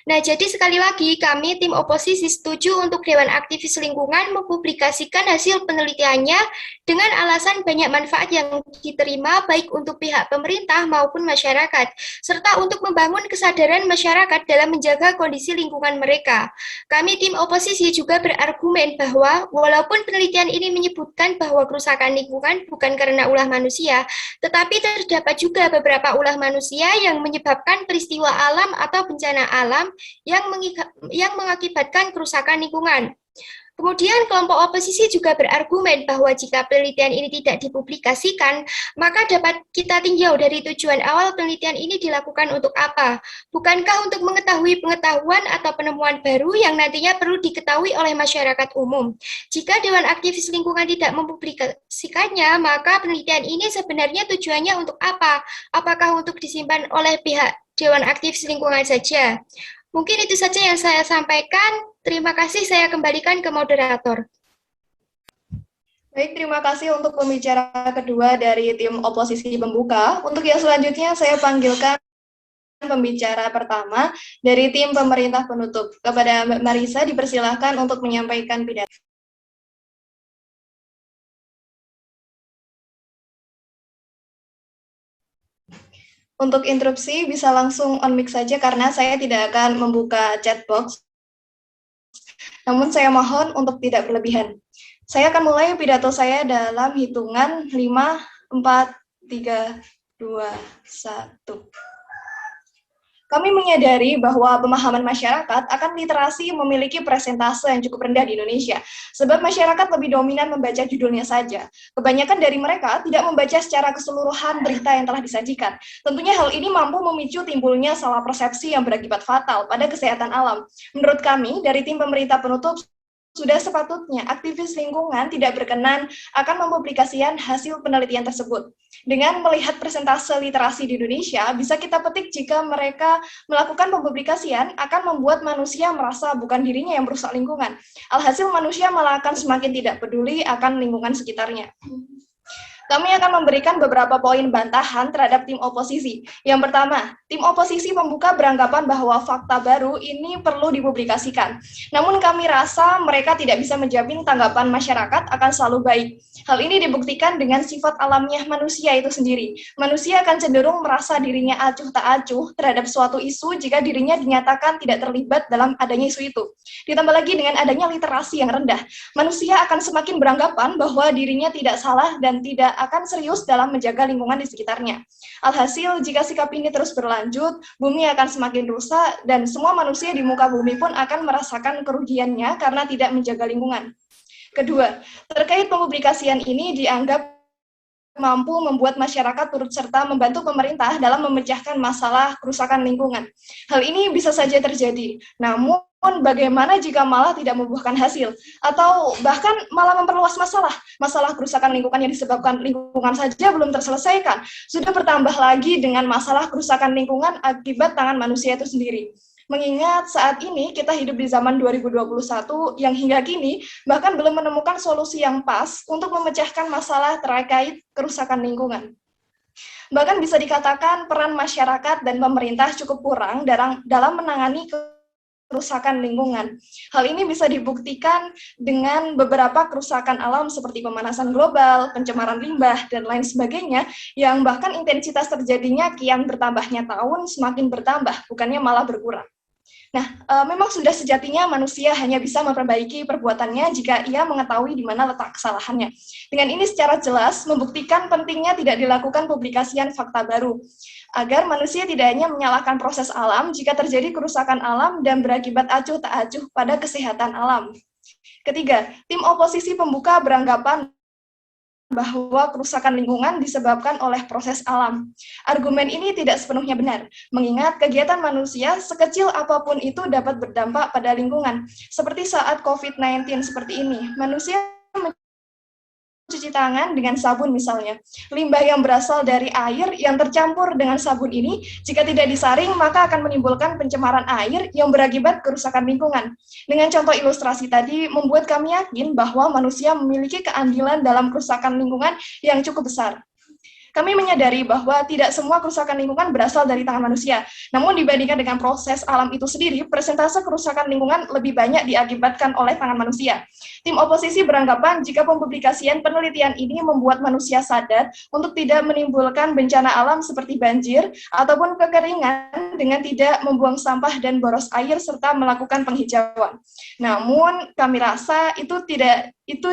Nah, jadi sekali lagi kami tim oposisi setuju untuk Dewan Aktivis Lingkungan mempublikasikan hasil penelitiannya dengan alasan banyak manfaat yang diterima baik untuk pihak pemerintah maupun masyarakat, serta untuk membangun kesadaran masyarakat dalam menjaga kondisi lingkungan mereka. Kami tim oposisi juga berargumen bahwa walaupun penelitian ini menyebutkan bahwa kerusakan lingkungan bukan karena ulah manusia, tetapi terdapat juga beberapa ulah manusia yang menyebabkan peristiwa alam atau bencana alam yang mengakibatkan kerusakan lingkungan. Kemudian kelompok oposisi juga berargumen bahwa jika penelitian ini tidak dipublikasikan, maka dapat kita tinjau dari tujuan awal penelitian ini dilakukan untuk apa? Bukankah untuk mengetahui pengetahuan atau penemuan baru yang nantinya perlu diketahui oleh masyarakat umum? Jika Dewan Aktivis Lingkungan tidak mempublikasikannya, maka penelitian ini sebenarnya tujuannya untuk apa? Apakah untuk disimpan oleh pihak Dewan Aktivis Lingkungan saja? Mungkin itu saja yang saya sampaikan. Terima kasih, saya kembalikan ke moderator. Baik, terima kasih untuk pembicara kedua dari tim oposisi pembuka. Untuk yang selanjutnya, saya panggilkan pembicara pertama dari tim pemerintah penutup. Kepada Mbak Marisa, dipersilahkan untuk menyampaikan pidato. Untuk interupsi, bisa langsung on mic saja karena saya tidak akan membuka chat box. Namun saya mohon untuk tidak berlebihan. Saya akan mulai pidato saya dalam hitungan 5, 4, 3, 2, 1. Kami menyadari bahwa pemahaman masyarakat akan literasi memiliki persentase yang cukup rendah di Indonesia, sebab masyarakat lebih dominan membaca judulnya saja. Kebanyakan dari mereka tidak membaca secara keseluruhan berita yang telah disajikan. Tentunya hal ini mampu memicu timbulnya salah persepsi yang berakibat fatal pada kesehatan alam. Menurut kami, dari tim pemerintah penutup, sudah sepatutnya aktivis lingkungan tidak berkenan akan mempublikasikan hasil penelitian tersebut. Dengan melihat persentase literasi di Indonesia, bisa kita petik jika mereka melakukan pempublikasian akan membuat manusia merasa bukan dirinya yang merusak lingkungan. Alhasil manusia malah akan semakin tidak peduli akan lingkungan sekitarnya. Kami akan memberikan beberapa poin bantahan terhadap tim oposisi. Yang pertama, tim oposisi pembuka beranggapan bahwa fakta baru ini perlu dipublikasikan. Namun kami rasa mereka tidak bisa menjamin tanggapan masyarakat akan selalu baik. Hal ini dibuktikan dengan sifat alamiah manusia itu sendiri. Manusia akan cenderung merasa dirinya acuh tak acuh terhadap suatu isu jika dirinya dinyatakan tidak terlibat dalam adanya isu itu. Ditambah lagi dengan adanya literasi yang rendah, manusia akan semakin beranggapan bahwa dirinya tidak salah dan tidak akan serius dalam menjaga lingkungan di sekitarnya. Alhasil, jika sikap ini terus berlanjut, bumi akan semakin rusak dan semua manusia di muka bumi pun akan merasakan kerugiannya karena tidak menjaga lingkungan. Kedua, terkait pempublikasian ini dianggap mampu membuat masyarakat turut serta membantu pemerintah dalam memecahkan masalah kerusakan lingkungan. Hal ini bisa saja terjadi, namun bagaimana jika malah tidak membuahkan hasil? Atau bahkan malah memperluas masalah kerusakan lingkungan yang disebabkan lingkungan saja belum terselesaikan, sudah bertambah lagi dengan masalah kerusakan lingkungan akibat tangan manusia itu sendiri. Mengingat saat ini kita hidup di zaman 2021 yang hingga kini bahkan belum menemukan solusi yang pas untuk memecahkan masalah terkait kerusakan lingkungan. Bahkan bisa dikatakan peran masyarakat dan pemerintah cukup kurang dalam menangani kerusakan lingkungan. Hal ini bisa dibuktikan dengan beberapa kerusakan alam seperti pemanasan global, pencemaran limbah, dan lain sebagainya, yang bahkan intensitas terjadinya kian bertambahnya tahun semakin bertambah, bukannya malah berkurang. Nah, memang sudah sejatinya manusia hanya bisa memperbaiki perbuatannya jika ia mengetahui di mana letak kesalahannya. Dengan ini secara jelas membuktikan pentingnya tidak dilakukan publikasian fakta baru, agar manusia tidak hanya menyalahkan proses alam jika terjadi kerusakan alam dan berakibat acuh tak acuh pada kesehatan alam. Ketiga, tim oposisi pembuka beranggapan bahwa kerusakan lingkungan disebabkan oleh proses alam. Argumen ini tidak sepenuhnya benar, mengingat kegiatan manusia sekecil apapun itu dapat berdampak pada lingkungan. Seperti saat COVID-19 seperti ini, manusia mencuci tangan dengan sabun misalnya. Limbah yang berasal dari air yang tercampur dengan sabun ini, jika tidak disaring, maka akan menimbulkan pencemaran air yang berakibat kerusakan lingkungan. Dengan contoh ilustrasi tadi, membuat kami yakin bahwa manusia memiliki keandilan dalam kerusakan lingkungan yang cukup besar. Kami menyadari bahwa tidak semua kerusakan lingkungan berasal dari tangan manusia. Namun dibandingkan dengan proses alam itu sendiri, persentase kerusakan lingkungan lebih banyak diakibatkan oleh tangan manusia. Tim oposisi beranggapan jika pempublikasian penelitian ini membuat manusia sadar untuk tidak menimbulkan bencana alam seperti banjir ataupun kekeringan dengan tidak membuang sampah dan boros air serta melakukan penghijauan. Namun kami rasa itu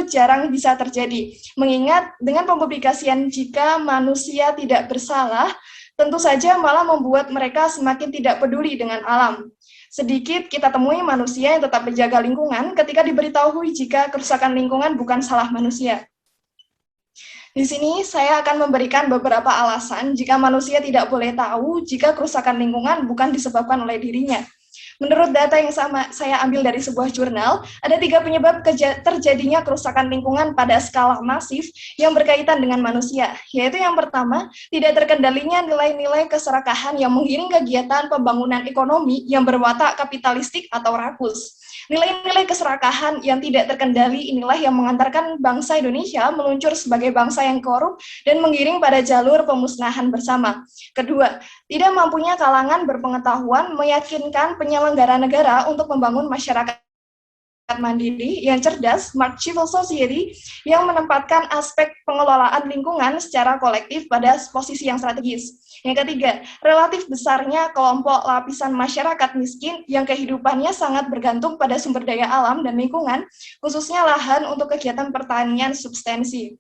jarang bisa terjadi, mengingat dengan pempublikasian jika manusia tidak bersalah, tentu saja malah membuat mereka semakin tidak peduli dengan alam. Sedikit kita temui manusia yang tetap menjaga lingkungan ketika diberitahu jika kerusakan lingkungan bukan salah manusia. Di sini saya akan memberikan beberapa alasan jika manusia tidak boleh tahu jika kerusakan lingkungan bukan disebabkan oleh dirinya. Menurut data yang saya ambil dari sebuah jurnal, ada 3 penyebab terjadinya kerusakan lingkungan pada skala masif yang berkaitan dengan manusia, yaitu yang pertama, tidak terkendalinya nilai-nilai keserakahan yang mengiring kegiatan pembangunan ekonomi yang berwatak kapitalistik atau rakus. Nilai-nilai keserakahan yang tidak terkendali inilah yang mengantarkan bangsa Indonesia meluncur sebagai bangsa yang korup dan mengiring pada jalur pemusnahan bersama. Kedua, tidak mampunya kalangan berpengetahuan meyakinkan penyelenggara negara untuk membangun masyarakat mandiri yang cerdas, smart civil society, yang menempatkan aspek pengelolaan lingkungan secara kolektif pada posisi yang strategis. Yang ketiga, relatif besarnya kelompok lapisan masyarakat miskin yang kehidupannya sangat bergantung pada sumber daya alam dan lingkungan, khususnya lahan untuk kegiatan pertanian substansi.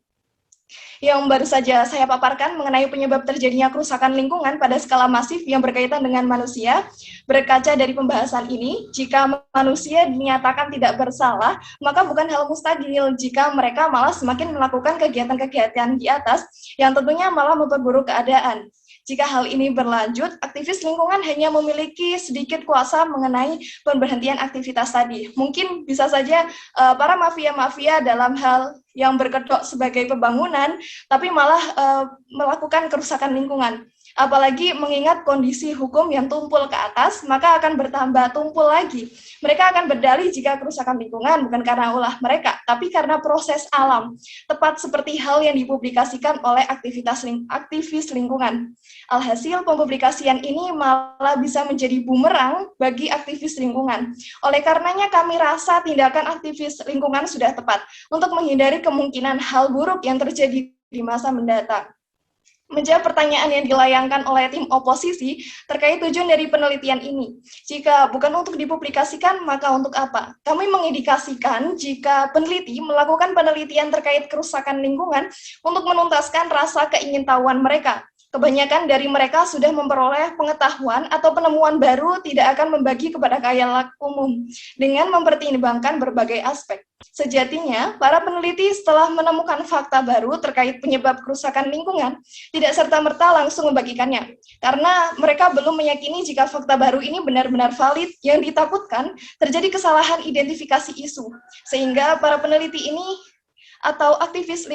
Yang baru saja saya paparkan mengenai penyebab terjadinya kerusakan lingkungan pada skala masif yang berkaitan dengan manusia. Berkaca dari pembahasan ini, jika manusia dinyatakan tidak bersalah, maka bukan hal mustahil jika mereka malah semakin melakukan kegiatan-kegiatan di atas yang tentunya malah memperburuk keadaan. Jika hal ini berlanjut, aktivis lingkungan hanya memiliki sedikit kuasa mengenai pemberhentian aktivitas tadi. Mungkin bisa saja para mafia-mafia dalam hal yang berkedok sebagai pembangunan, tapi malah melakukan kerusakan lingkungan. Apalagi mengingat kondisi hukum yang tumpul ke atas, maka akan bertambah tumpul lagi. Mereka akan berdalih jika kerusakan lingkungan bukan karena ulah mereka, tapi karena proses alam, tepat seperti hal yang dipublikasikan oleh aktivis lingkungan. Alhasil, pempublikasian ini malah bisa menjadi bumerang bagi aktivis lingkungan. Oleh karenanya, kami rasa tindakan aktivis lingkungan sudah tepat untuk menghindari kemungkinan hal buruk yang terjadi di masa mendatang. Menjawab pertanyaan yang dilayangkan oleh tim oposisi terkait tujuan dari penelitian ini. Jika bukan untuk dipublikasikan, maka untuk apa? Kami mengindikasikan jika peneliti melakukan penelitian terkait kerusakan lingkungan untuk menuntaskan rasa keingintahuan mereka. Kebanyakan dari mereka sudah memperoleh pengetahuan atau penemuan baru tidak akan membagi kepada khalayak umum dengan mempertimbangkan berbagai aspek. Sejatinya, para peneliti setelah menemukan fakta baru terkait penyebab kerusakan lingkungan, tidak serta-merta langsung membagikannya, karena mereka belum meyakini jika fakta baru ini benar-benar valid. Yang ditakutkan terjadi kesalahan identifikasi isu, sehingga para peneliti ini atau aktivis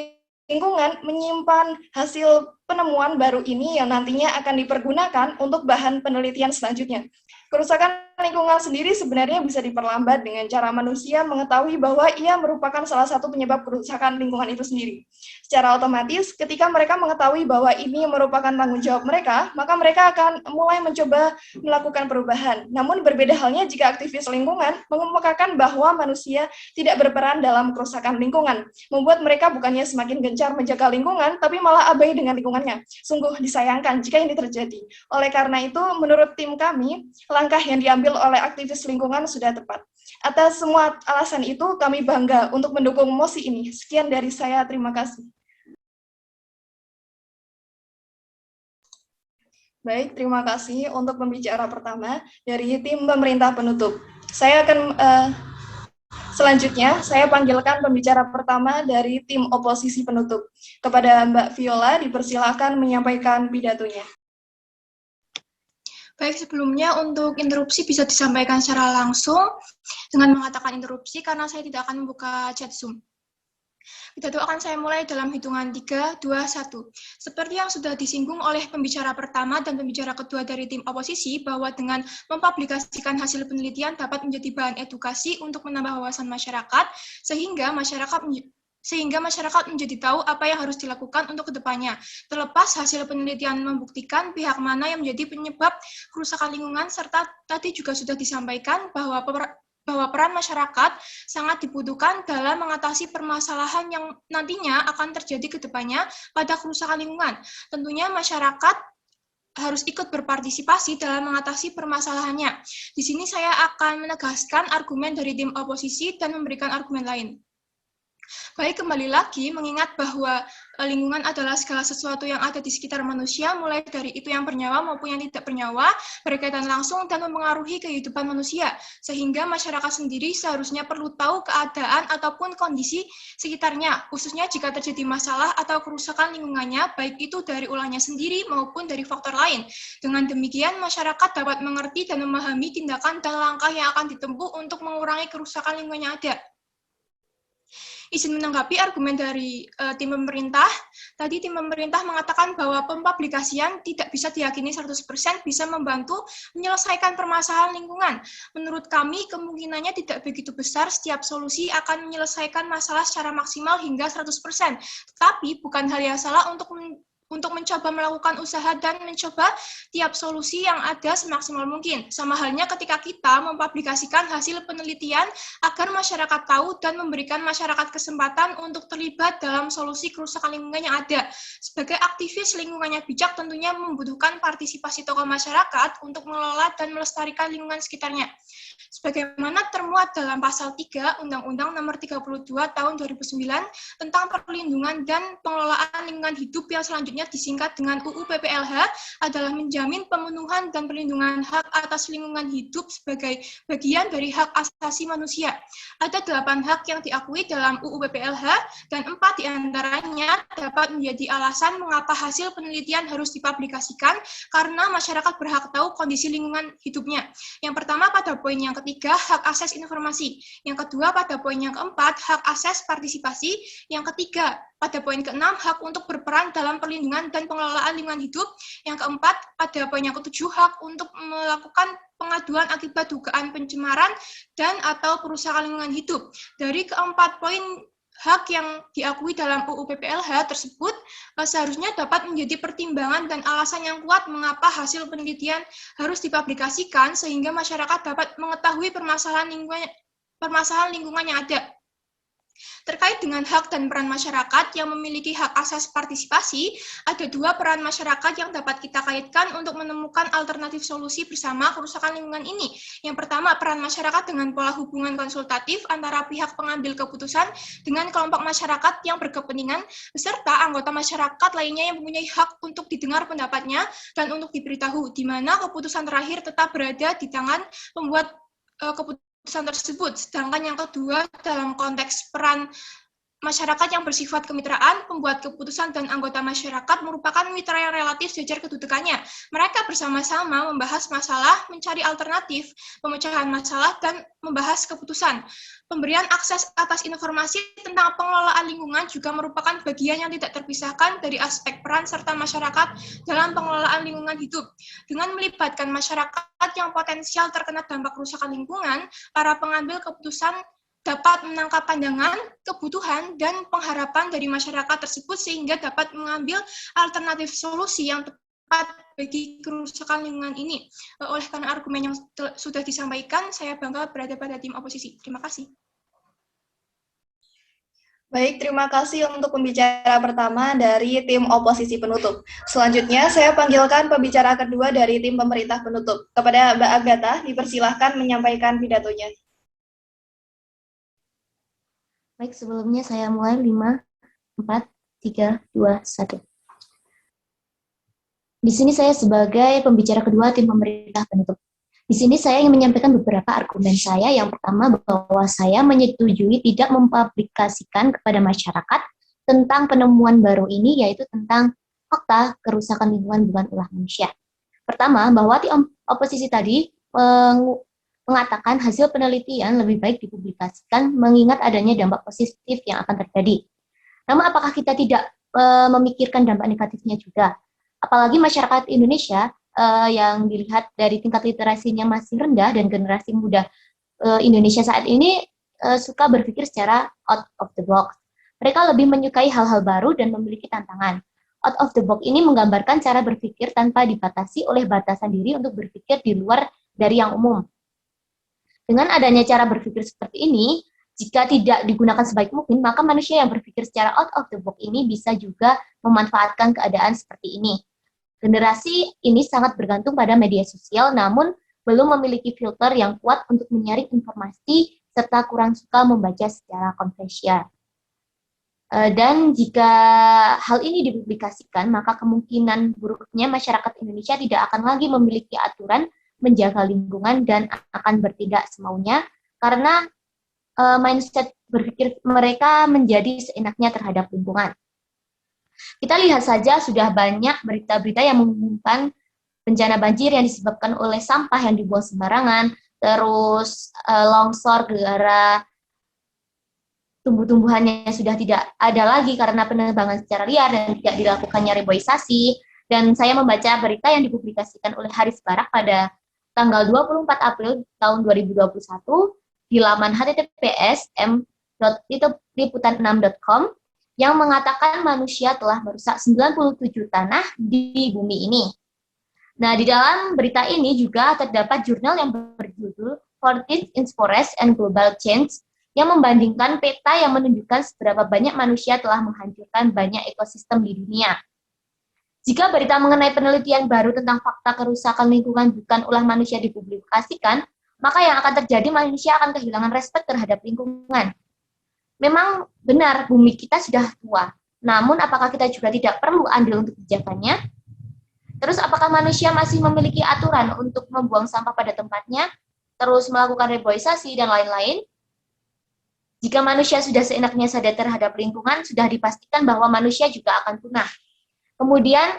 lingkungan menyimpan hasil penemuan baru ini yang nantinya akan dipergunakan untuk bahan penelitian selanjutnya. Kerusakan lingkungan sendiri sebenarnya bisa diperlambat dengan cara manusia mengetahui bahwa ia merupakan salah satu penyebab kerusakan lingkungan itu sendiri. Secara otomatis, ketika mereka mengetahui bahwa ini merupakan tanggung jawab mereka, maka mereka akan mulai mencoba melakukan perubahan. Namun berbeda halnya jika aktivis lingkungan mengemukakan bahwa manusia tidak berperan dalam kerusakan lingkungan, membuat mereka bukannya semakin gencar menjaga lingkungan, tapi malah abai dengan lingkungannya. Sungguh disayangkan jika ini terjadi. Oleh karena itu, menurut tim kami, langkah yang diambil diambil oleh aktivis lingkungan sudah tepat. Atas semua alasan itu, kami bangga untuk mendukung mosi ini. Sekian dari saya, terima kasih. Baik, terima kasih untuk pembicara pertama dari tim pemerintah penutup. Saya akan selanjutnya, saya panggilkan pembicara pertama dari tim oposisi penutup. Kepada Mbak Viola, dipersilakan menyampaikan pidatonya. Baik, sebelumnya untuk interupsi bisa disampaikan secara langsung dengan mengatakan interupsi karena saya tidak akan membuka chat Zoom. Pidato akan saya mulai dalam hitungan 3, 2, 1. Seperti yang sudah disinggung oleh pembicara pertama dan pembicara kedua dari tim oposisi, bahwa dengan mempublikasikan hasil penelitian dapat menjadi bahan edukasi untuk menambah wawasan masyarakat, sehingga masyarakat menjadi tahu apa yang harus dilakukan untuk kedepannya. Terlepas hasil penelitian membuktikan pihak mana yang menjadi penyebab kerusakan lingkungan, serta tadi juga sudah disampaikan bahwa peran masyarakat sangat dibutuhkan dalam mengatasi permasalahan yang nantinya akan terjadi ke depannya pada kerusakan lingkungan. Tentunya masyarakat harus ikut berpartisipasi dalam mengatasi permasalahannya. Di sini saya akan menegaskan argumen dari tim oposisi dan memberikan argumen lain. Baik, kembali lagi mengingat bahwa lingkungan adalah segala sesuatu yang ada di sekitar manusia, mulai dari itu yang bernyawa maupun yang tidak bernyawa, berkaitan langsung dan mempengaruhi kehidupan manusia, sehingga masyarakat sendiri seharusnya perlu tahu keadaan ataupun kondisi sekitarnya, khususnya jika terjadi masalah atau kerusakan lingkungannya, baik itu dari ulahnya sendiri maupun dari faktor lain. Dengan demikian, masyarakat dapat mengerti dan memahami tindakan dan langkah yang akan ditempuh untuk mengurangi kerusakan lingkungan yang ada. Izin menanggapi argumen dari tim pemerintah. Tadi tim pemerintah mengatakan bahwa pempublikasian tidak bisa diyakini 100% bisa membantu menyelesaikan permasalahan lingkungan. Menurut kami, kemungkinannya tidak begitu besar setiap solusi akan menyelesaikan masalah secara maksimal hingga 100%. Tetapi bukan hal yang salah untuk mencoba melakukan usaha dan mencoba tiap solusi yang ada semaksimal mungkin. Sama halnya ketika kita mempublikasikan hasil penelitian agar masyarakat tahu dan memberikan masyarakat kesempatan untuk terlibat dalam solusi kerusakan lingkungan yang ada. Sebagai aktivis lingkungannya bijak tentunya membutuhkan partisipasi tokoh masyarakat untuk mengelola dan melestarikan lingkungan sekitarnya. Sebagaimana termuat dalam pasal 3 Undang-Undang Nomor 32 Tahun 2009 tentang perlindungan dan pengelolaan lingkungan hidup yang selanjutnya disingkat dengan UU PPLH adalah menjamin pemenuhan dan perlindungan hak atas lingkungan hidup sebagai bagian dari hak asasi manusia. Ada 8 hak yang diakui dalam UU PPLH dan 4 diantaranya dapat menjadi alasan mengapa hasil penelitian harus dipublikasikan karena masyarakat berhak tahu kondisi lingkungan hidupnya. Yang pertama pada poin yang ketiga, hak akses informasi. Yang kedua, pada poin yang keempat, hak akses partisipasi. Yang ketiga, pada poin keenam, hak untuk berperan dalam perlindungan dan pengelolaan lingkungan hidup. Yang keempat, pada poin yang ketujuh, hak untuk melakukan pengaduan akibat dugaan pencemaran dan atau perusakan lingkungan hidup. Dari keempat poin hak yang diakui dalam UU PPLH tersebut seharusnya dapat menjadi pertimbangan dan alasan yang kuat mengapa hasil penelitian harus dipublikasikan sehingga masyarakat dapat mengetahui permasalahan lingkungan yang ada. Terkait dengan hak dan peran masyarakat yang memiliki hak akses partisipasi, ada 2 peran masyarakat yang dapat kita kaitkan untuk menemukan alternatif solusi bersama kerusakan lingkungan ini. Yang pertama, peran masyarakat dengan pola hubungan konsultatif antara pihak pengambil keputusan dengan kelompok masyarakat yang berkepentingan, beserta anggota masyarakat lainnya yang mempunyai hak untuk didengar pendapatnya dan untuk diberitahu, di mana keputusan terakhir tetap berada di tangan pembuat keputusan tersebut. Sedangkan yang kedua, dalam konteks peran masyarakat yang bersifat kemitraan, pembuat keputusan dan anggota masyarakat merupakan mitra yang relatif sejajar kedudukannya. Mereka bersama-sama membahas masalah, mencari alternatif, pemecahan masalah, dan membahas keputusan. Pemberian akses atas informasi tentang pengelolaan lingkungan juga merupakan bagian yang tidak terpisahkan dari aspek peran serta masyarakat dalam pengelolaan lingkungan hidup. Dengan melibatkan masyarakat yang potensial terkena dampak kerusakan lingkungan, para pengambil keputusan dapat menangkap pandangan, kebutuhan, dan pengharapan dari masyarakat tersebut sehingga dapat mengambil alternatif solusi yang tepat bagi kerusakan lingkungan ini. Oleh karena argumen yang sudah disampaikan, saya bangga berada pada tim oposisi. Terima kasih. Baik, terima kasih untuk pembicara pertama dari tim oposisi penutup. Selanjutnya, saya panggilkan pembicara kedua dari tim pemerintah penutup. Kepada Mbak Agatha, dipersilahkan menyampaikan pidatonya. Baik, sebelumnya saya mulai 5, 4, 3, 2, 1. Di sini saya sebagai pembicara kedua tim pemerintah penutup. Di sini saya ingin menyampaikan beberapa argumen saya. Yang pertama, bahwa saya menyetujui tidak mempublikasikan kepada masyarakat tentang penemuan baru ini, yaitu tentang fakta kerusakan lingkungan bukan ulah manusia. Pertama, bahwa tim oposisi tadi mengatakan hasil penelitian lebih baik dipublikasikan mengingat adanya dampak positif yang akan terjadi. Namun apakah kita tidak memikirkan dampak negatifnya juga? Apalagi masyarakat Indonesia yang dilihat dari tingkat literasinya masih rendah dan generasi muda Indonesia saat ini suka berpikir secara out of the box. Mereka lebih menyukai hal-hal baru dan memiliki tantangan. Out of the box ini menggambarkan cara berpikir tanpa dibatasi oleh batasan diri untuk berpikir di luar dari yang umum. Dengan adanya cara berpikir seperti ini, jika tidak digunakan sebaik mungkin, maka manusia yang berpikir secara out of the box ini bisa juga memanfaatkan keadaan seperti ini. Generasi ini sangat bergantung pada media sosial, namun belum memiliki filter yang kuat untuk menyaring informasi serta kurang suka membaca secara konvensional. Dan jika hal ini dipublikasikan, maka kemungkinan buruknya masyarakat Indonesia tidak akan lagi memiliki aturan menjaga lingkungan dan akan bertindak semaunya karena mindset berpikir mereka menjadi seenaknya terhadap lingkungan. Kita lihat saja sudah banyak berita-berita yang mengumumkan bencana banjir yang disebabkan oleh sampah yang dibuang sembarangan, terus longsor gara-gara tumbuh-tumbuhannya sudah tidak ada lagi karena penebangan secara liar dan tidak dilakukannya reboisasi. Dan saya membaca berita yang dipublikasikan oleh Haris Barak pada tanggal 24 April tahun 2021 di laman https://m.liputan6.com yang mengatakan manusia telah merusak 97 tanah di bumi ini. Nah, di dalam berita ini juga terdapat jurnal yang berjudul Forties in Forest and Global Change yang membandingkan peta yang menunjukkan seberapa banyak manusia telah menghancurkan banyak ekosistem di dunia. Jika berita mengenai penelitian baru tentang fakta kerusakan lingkungan bukan ulah manusia dipublikasikan, maka yang akan terjadi manusia akan kehilangan respek terhadap lingkungan. Memang benar bumi kita sudah tua, namun apakah kita juga tidak perlu andil untuk menjaganya? Terus apakah manusia masih memiliki aturan untuk membuang sampah pada tempatnya, terus melakukan reboisasi dan lain-lain? Jika manusia sudah seenaknya sadar terhadap lingkungan, sudah dipastikan bahwa manusia juga akan punah. Kemudian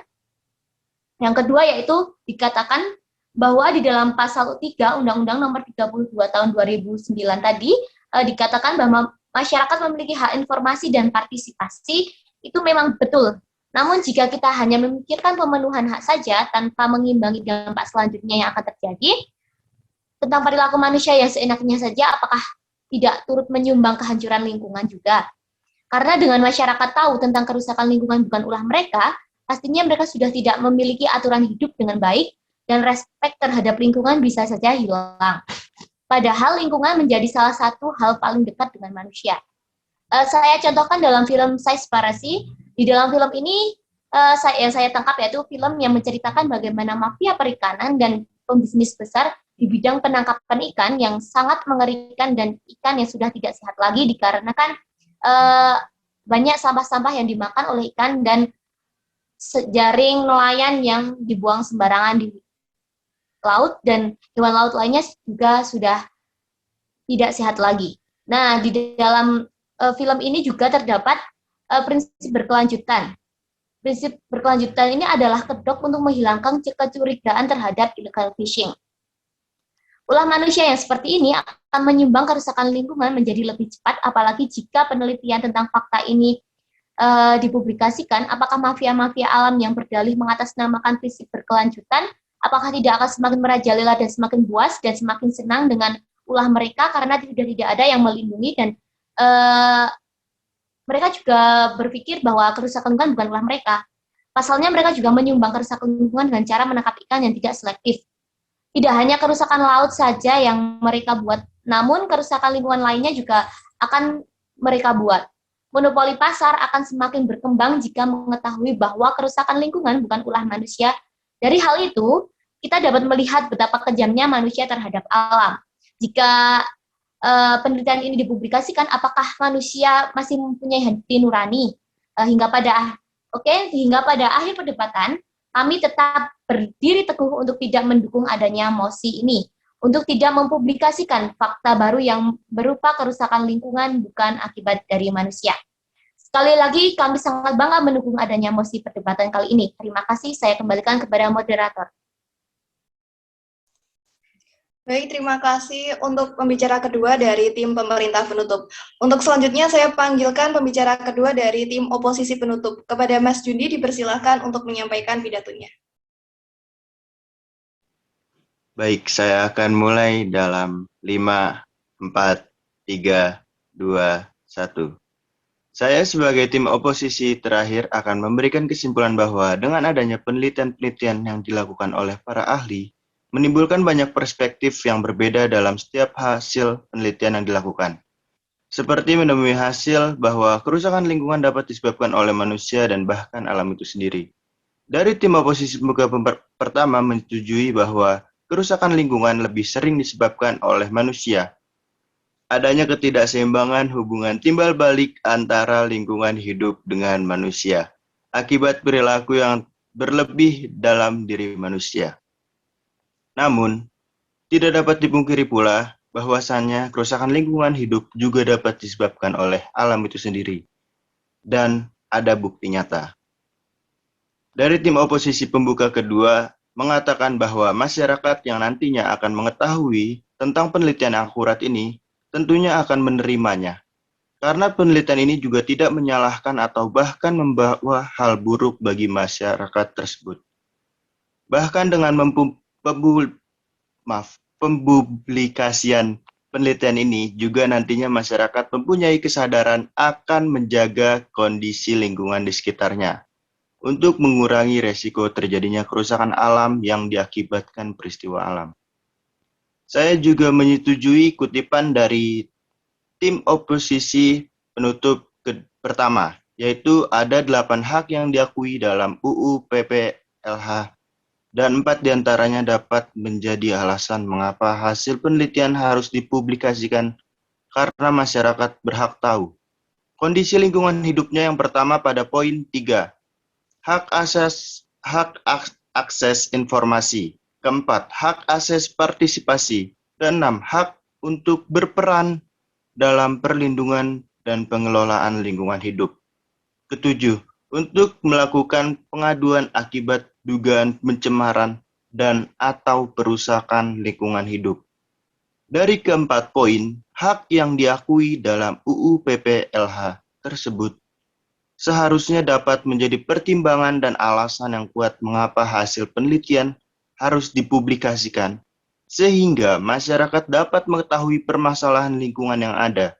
yang kedua yaitu dikatakan bahwa di dalam pasal 3 Undang-Undang Nomor 32 Tahun 2009 tadi dikatakan bahwa masyarakat memiliki hak informasi dan partisipasi, itu memang betul. Namun jika kita hanya memikirkan pemenuhan hak saja tanpa mengimbangi dampak selanjutnya yang akan terjadi, tentang perilaku manusia yang seenaknya saja, apakah tidak turut menyumbang kehancuran lingkungan juga? Karena dengan masyarakat tahu tentang kerusakan lingkungan bukan ulah mereka, pastinya mereka sudah tidak memiliki aturan hidup dengan baik, dan respek terhadap lingkungan bisa saja hilang. Padahal lingkungan menjadi salah satu hal paling dekat dengan manusia. Saya contohkan dalam film Seaspiracy. Di dalam film ini yang saya tangkap yaitu film yang menceritakan bagaimana mafia perikanan dan pembisnis besar di bidang penangkapan ikan yang sangat mengerikan dan ikan yang sudah tidak sehat lagi dikarenakan banyak sampah-sampah yang dimakan oleh ikan dan jaring nelayan yang dibuang sembarangan di laut dan hewan laut lainnya juga sudah tidak sehat lagi. Nah, di dalam film ini juga terdapat prinsip berkelanjutan. Prinsip berkelanjutan ini adalah kedok untuk menghilangkan kecurigaan terhadap illegal fishing. Ulah manusia yang seperti ini akan menyumbang kerusakan lingkungan menjadi lebih cepat, apalagi jika penelitian tentang fakta ini dipublikasikan. Apakah mafia-mafia alam yang berdalih mengatasnamakan prinsip berkelanjutan, apakah tidak akan semakin merajalela dan semakin puas dan semakin senang dengan ulah mereka karena sudah tidak ada yang melindungi dan mereka juga berpikir bahwa kerusakan lingkungan bukan ulah mereka. Pasalnya mereka juga menyumbang kerusakan lingkungan dengan cara menangkap ikan yang tidak selektif. Tidak hanya kerusakan laut saja yang mereka buat, namun kerusakan lingkungan lainnya juga akan mereka buat. monopoli pasar akan semakin berkembang jika mengetahui bahwa kerusakan lingkungan bukan ulah manusia. Dari hal itu, kita dapat melihat betapa kejamnya manusia terhadap alam. Jika penelitian ini dipublikasikan, apakah manusia masih mempunyai hati nurani? Hingga pada akhir perdebatan, kami tetap berdiri teguh untuk tidak mendukung adanya mosi ini, untuk tidak mempublikasikan fakta baru yang berupa kerusakan lingkungan bukan akibat dari manusia. Sekali lagi, kami sangat bangga mendukung adanya mosi perdebatan kali ini. Terima kasih, saya kembalikan kepada moderator. Baik, terima kasih untuk pembicara kedua dari tim pemerintah penutup. Untuk selanjutnya saya panggilkan pembicara kedua dari tim oposisi penutup. Kepada Mas Jundi dipersilahkan untuk menyampaikan pidatonya. Baik, saya akan mulai dalam 5, 4, 3, 2, 1. Saya sebagai tim oposisi terakhir akan memberikan kesimpulan bahwa dengan adanya penelitian-penelitian yang dilakukan oleh para ahli, menimbulkan banyak perspektif yang berbeda dalam setiap hasil penelitian yang dilakukan. Seperti menemui hasil bahwa kerusakan lingkungan dapat disebabkan oleh manusia dan bahkan alam itu sendiri. Dari tim oposisi pembuka pertama menyetujui bahwa kerusakan lingkungan lebih sering disebabkan oleh manusia. Adanya ketidakseimbangan hubungan timbal balik antara lingkungan hidup dengan manusia, akibat perilaku yang berlebih dalam diri manusia. Namun, tidak dapat dipungkiri pula bahwasannya kerusakan lingkungan hidup juga dapat disebabkan oleh alam itu sendiri. Dan ada bukti nyata. Dari tim oposisi pembuka kedua mengatakan bahwa masyarakat yang nantinya akan mengetahui tentang penelitian yang akurat ini tentunya akan menerimanya. Karena penelitian ini juga tidak menyalahkan atau bahkan membawa hal buruk bagi masyarakat tersebut. Bahkan dengan pempublikasian penelitian ini juga nantinya masyarakat mempunyai kesadaran akan menjaga kondisi lingkungan di sekitarnya untuk mengurangi resiko terjadinya kerusakan alam yang diakibatkan peristiwa alam. Saya juga menyetujui kutipan dari tim oposisi penutup pertama, yaitu ada 8 hak yang diakui dalam UU PPLH dan 4 diantaranya dapat menjadi alasan mengapa hasil penelitian harus dipublikasikan karena masyarakat berhak tahu. Kondisi lingkungan hidupnya yang pertama pada poin 3, hak akses informasi. Keempat, hak akses partisipasi. Keenam, hak untuk berperan dalam perlindungan dan pengelolaan lingkungan hidup. Ketujuh, untuk melakukan pengaduan akibat dugaan pencemaran dan atau perusakan lingkungan hidup. Dari keempat poin, hak yang diakui dalam UU PPLH tersebut seharusnya dapat menjadi pertimbangan dan alasan yang kuat mengapa hasil penelitian harus dipublikasikan, sehingga masyarakat dapat mengetahui permasalahan lingkungan yang ada.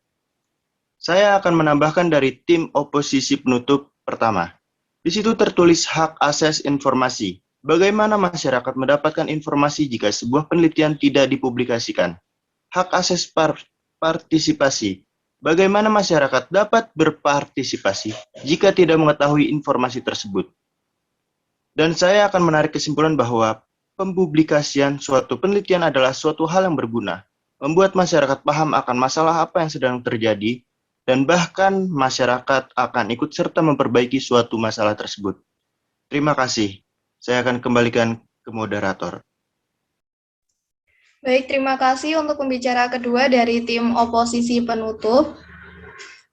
Saya akan menambahkan dari tim oposisi penutup pertama. Di situ tertulis hak akses informasi. Bagaimana masyarakat mendapatkan informasi jika sebuah penelitian tidak dipublikasikan? Hak akses partisipasi. Bagaimana masyarakat dapat berpartisipasi jika tidak mengetahui informasi tersebut? Dan saya akan menarik kesimpulan bahwa pempublikasian suatu penelitian adalah suatu hal yang berguna, membuat masyarakat paham akan masalah apa yang sedang terjadi, dan bahkan masyarakat akan ikut serta memperbaiki suatu masalah tersebut. Terima kasih. Saya akan kembalikan ke moderator. Baik, terima kasih untuk pembicara kedua dari tim oposisi penutup.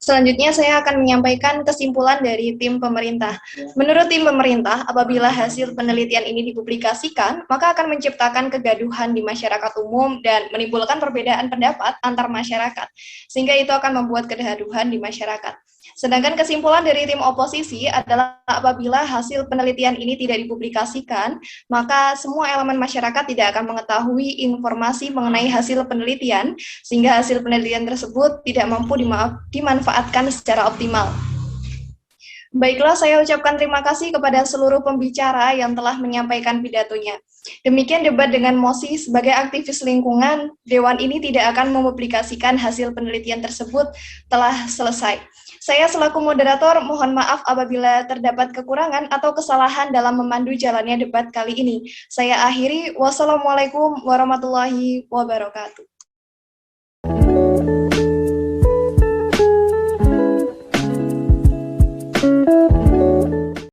Selanjutnya saya akan menyampaikan kesimpulan dari tim pemerintah. Menurut tim pemerintah, apabila hasil penelitian ini dipublikasikan, maka akan menciptakan kegaduhan di masyarakat umum dan menimbulkan perbedaan pendapat antar masyarakat, sehingga itu akan membuat kegaduhan di masyarakat. Sedangkan kesimpulan dari tim oposisi adalah apabila hasil penelitian ini tidak dipublikasikan, maka semua elemen masyarakat tidak akan mengetahui informasi mengenai hasil penelitian, sehingga hasil penelitian tersebut tidak mampu dimanfaatkan secara optimal. Baiklah, saya ucapkan terima kasih kepada seluruh pembicara yang telah menyampaikan pidatonya. Demikian debat dengan mosi sebagai aktivis lingkungan, Dewan ini tidak akan mempublikasikan hasil penelitian tersebut telah selesai. Saya selaku moderator mohon maaf apabila terdapat kekurangan atau kesalahan dalam memandu jalannya debat kali ini. Saya akhiri, wassalamualaikum warahmatullahi wabarakatuh.